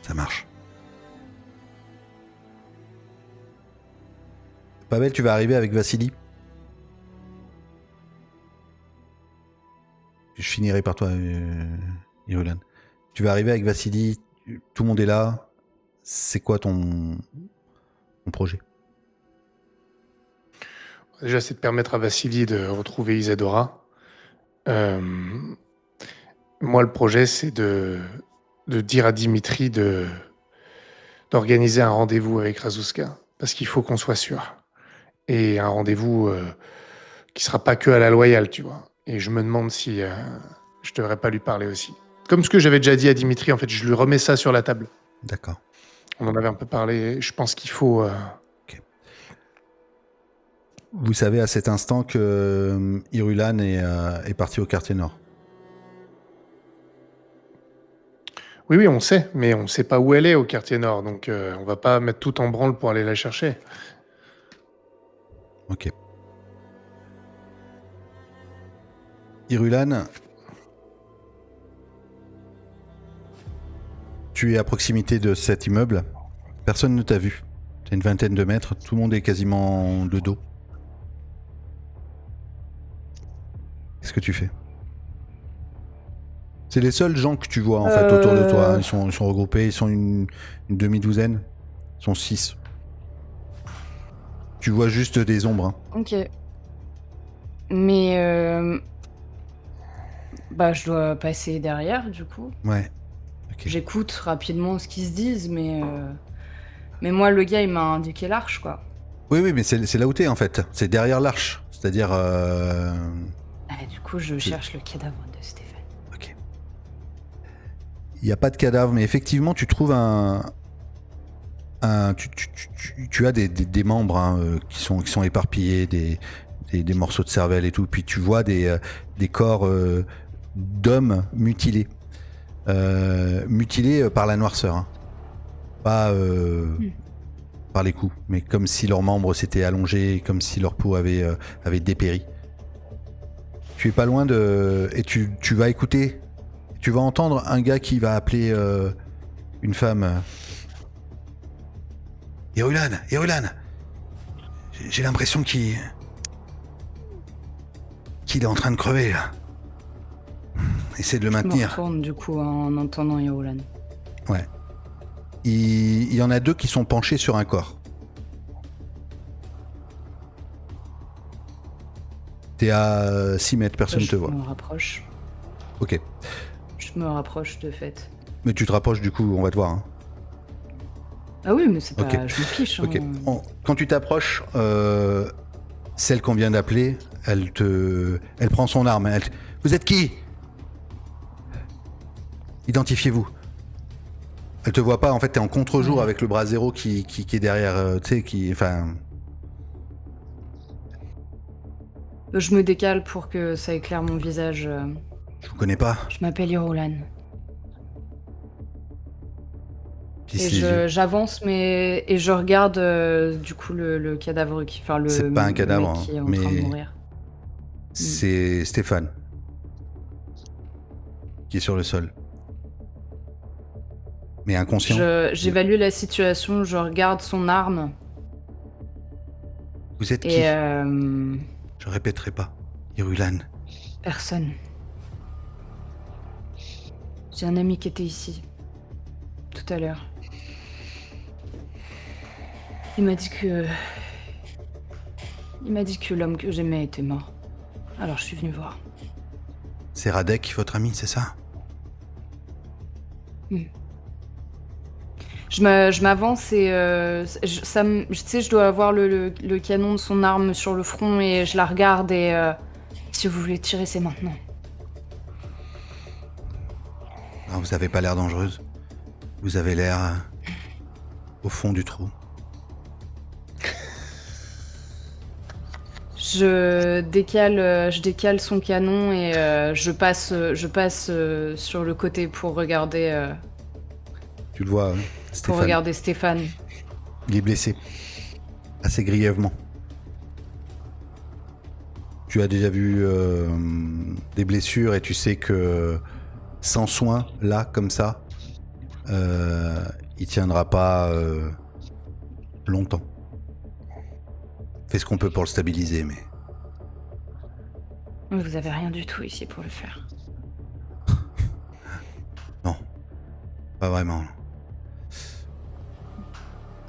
Ça marche. Pavel, tu vas arriver avec Vassili. Je finirai par toi, Irulan. Tu vas arriver avec Vassili, tout le monde est là. C'est quoi ton projet? Déjà, c'est de permettre à Vassili de retrouver Isadora. Moi, le projet, c'est de dire à Dimitri d'organiser un rendez-vous avec Razuska. Parce qu'il faut qu'on soit sûr. Et un rendez-vous qui sera pas que à la loyale, tu vois. Et je me demande si je devrais pas lui parler aussi. Comme ce que j'avais déjà dit à Dimitri, en fait, je lui remets ça sur la table. D'accord. On en avait un peu parlé. Je pense qu'il faut... Ok. Vous savez à cet instant que Irulan est parti au quartier nord. Oui, on sait, mais on sait pas où elle est au quartier nord, donc on va pas mettre tout en branle pour aller la chercher. Ok. Irulan, tu es à proximité de cet immeuble. Personne ne t'a vu. Tu as une vingtaine de mètres, tout le monde est quasiment de dos. Qu'est-ce que tu fais? C'est les seuls gens que tu vois en fait autour de toi. Ils sont regroupés, ils sont une demi-douzaine. Ils sont 6. Tu vois juste des ombres. Hein. Ok. Mais bah je dois passer derrière du coup. Ouais. Ok. J'écoute rapidement ce qu'ils se disent, mais moi le gars il m'a indiqué l'arche quoi. Oui, mais c'est là où t'es en fait. C'est derrière l'arche. C'est-à-dire. Du coup je cherche le cadavre de Stéphane. Ok. Il n'y a pas de cadavre, mais effectivement tu trouves tu as des membres hein, qui sont éparpillés, des morceaux de cervelle et tout. Puis tu vois des corps d'hommes mutilés. Mutilés par la noirceur. Hein. Pas par les coups, mais comme si leurs membres s'étaient allongés, comme si leur peau avait dépéri. Tu es pas loin et tu vas écouter. Tu vas entendre un gars qui va appeler une femme. Irulan, j'ai l'impression qu'il est en train de crever là. Essaie de le maintenir. Je me retourne du coup en entendant Irulan. Ouais. Il y en a 2 qui sont penchés sur un corps. T'es à 6 mètres, personne ne te voit. Je me rapproche. Ok. Je me rapproche de fait. Mais tu te rapproches du coup, on va te voir. Hein. Ah oui, mais c'est pas... Ok. Je me fiche. Ok. Hein. Quand tu t'approches, celle qu'on vient d'appeler, elle prend son arme. Vous êtes qui? Identifiez-vous. Elle te voit pas, en fait, t'es en contre-jour avec le bras zéro qui est derrière, tu sais, qui... Enfin... Je me décale pour que ça éclaire mon visage. Je vous connais pas. Je m'appelle Irulan. Et j'avance, et je regarde du coup le cadavre qui... Enfin, c'est pas un cadavre, mec qui est en mais train de mourir. c'est Stéphane qui est sur le sol. Mais inconscient. J'évalue la situation, je regarde son arme. Vous êtes qui? Je répéterai pas. Irulan. Personne. J'ai un ami qui était ici. Tout à l'heure. Il m'a dit que l'homme que j'aimais était mort. Alors je suis venue voir. C'est Radek, votre ami, c'est ça? Je m'avance et tu sais, je dois avoir le canon de son arme sur le front et je la regarde et si vous voulez tirer, c'est maintenant. Ah, vous avez pas l'air dangereuse. Vous avez l'air au fond du trou. Je décale son canon et je passe sur le côté pour regarder. Tu le vois, Stéphane. Pour regarder Stéphane. Il est blessé. Assez grièvement. Tu as déjà vu des blessures et tu sais que sans soin, là, comme ça, il tiendra pas longtemps. Fais ce qu'on peut pour le stabiliser, mais... Vous avez rien du tout ici pour le faire. Non, pas vraiment.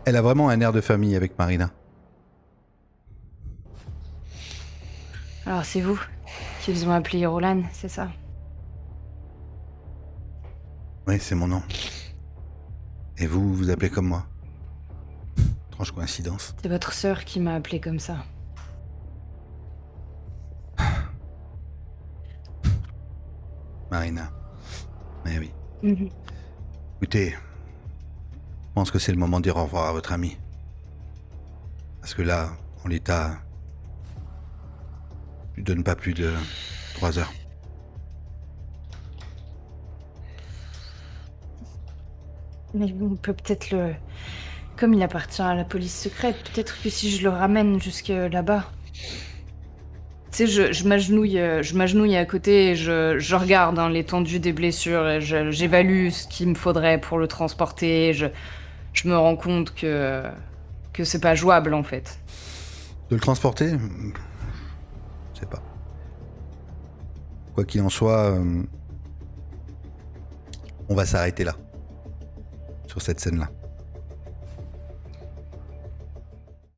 Elle a vraiment un air de famille avec Marina. Alors c'est vous qu'ils ont appelé Roland, c'est ça? Oui, c'est mon nom. Et vous, vous appelez comme moi. Étrange coïncidence. C'est votre sœur qui m'a appelé comme ça. Marina. Mais oui. Mhm. Écoutez, je pense que c'est le moment de dire au revoir à votre ami. Parce que là, en l'état, je lui donne pas plus de 3 heures. Mais on peut peut-être le... Comme il appartient à la police secrète, peut-être que si je le ramène jusque là-bas... Tu sais, je m'agenouille à côté et je regarde l'étendue des blessures et j'évalue ce qu'il me faudrait pour le transporter. Je me rends compte que c'est pas jouable en fait. De le transporter? Je sais pas. Quoi qu'il en soit, on va s'arrêter là. Sur cette scène-là.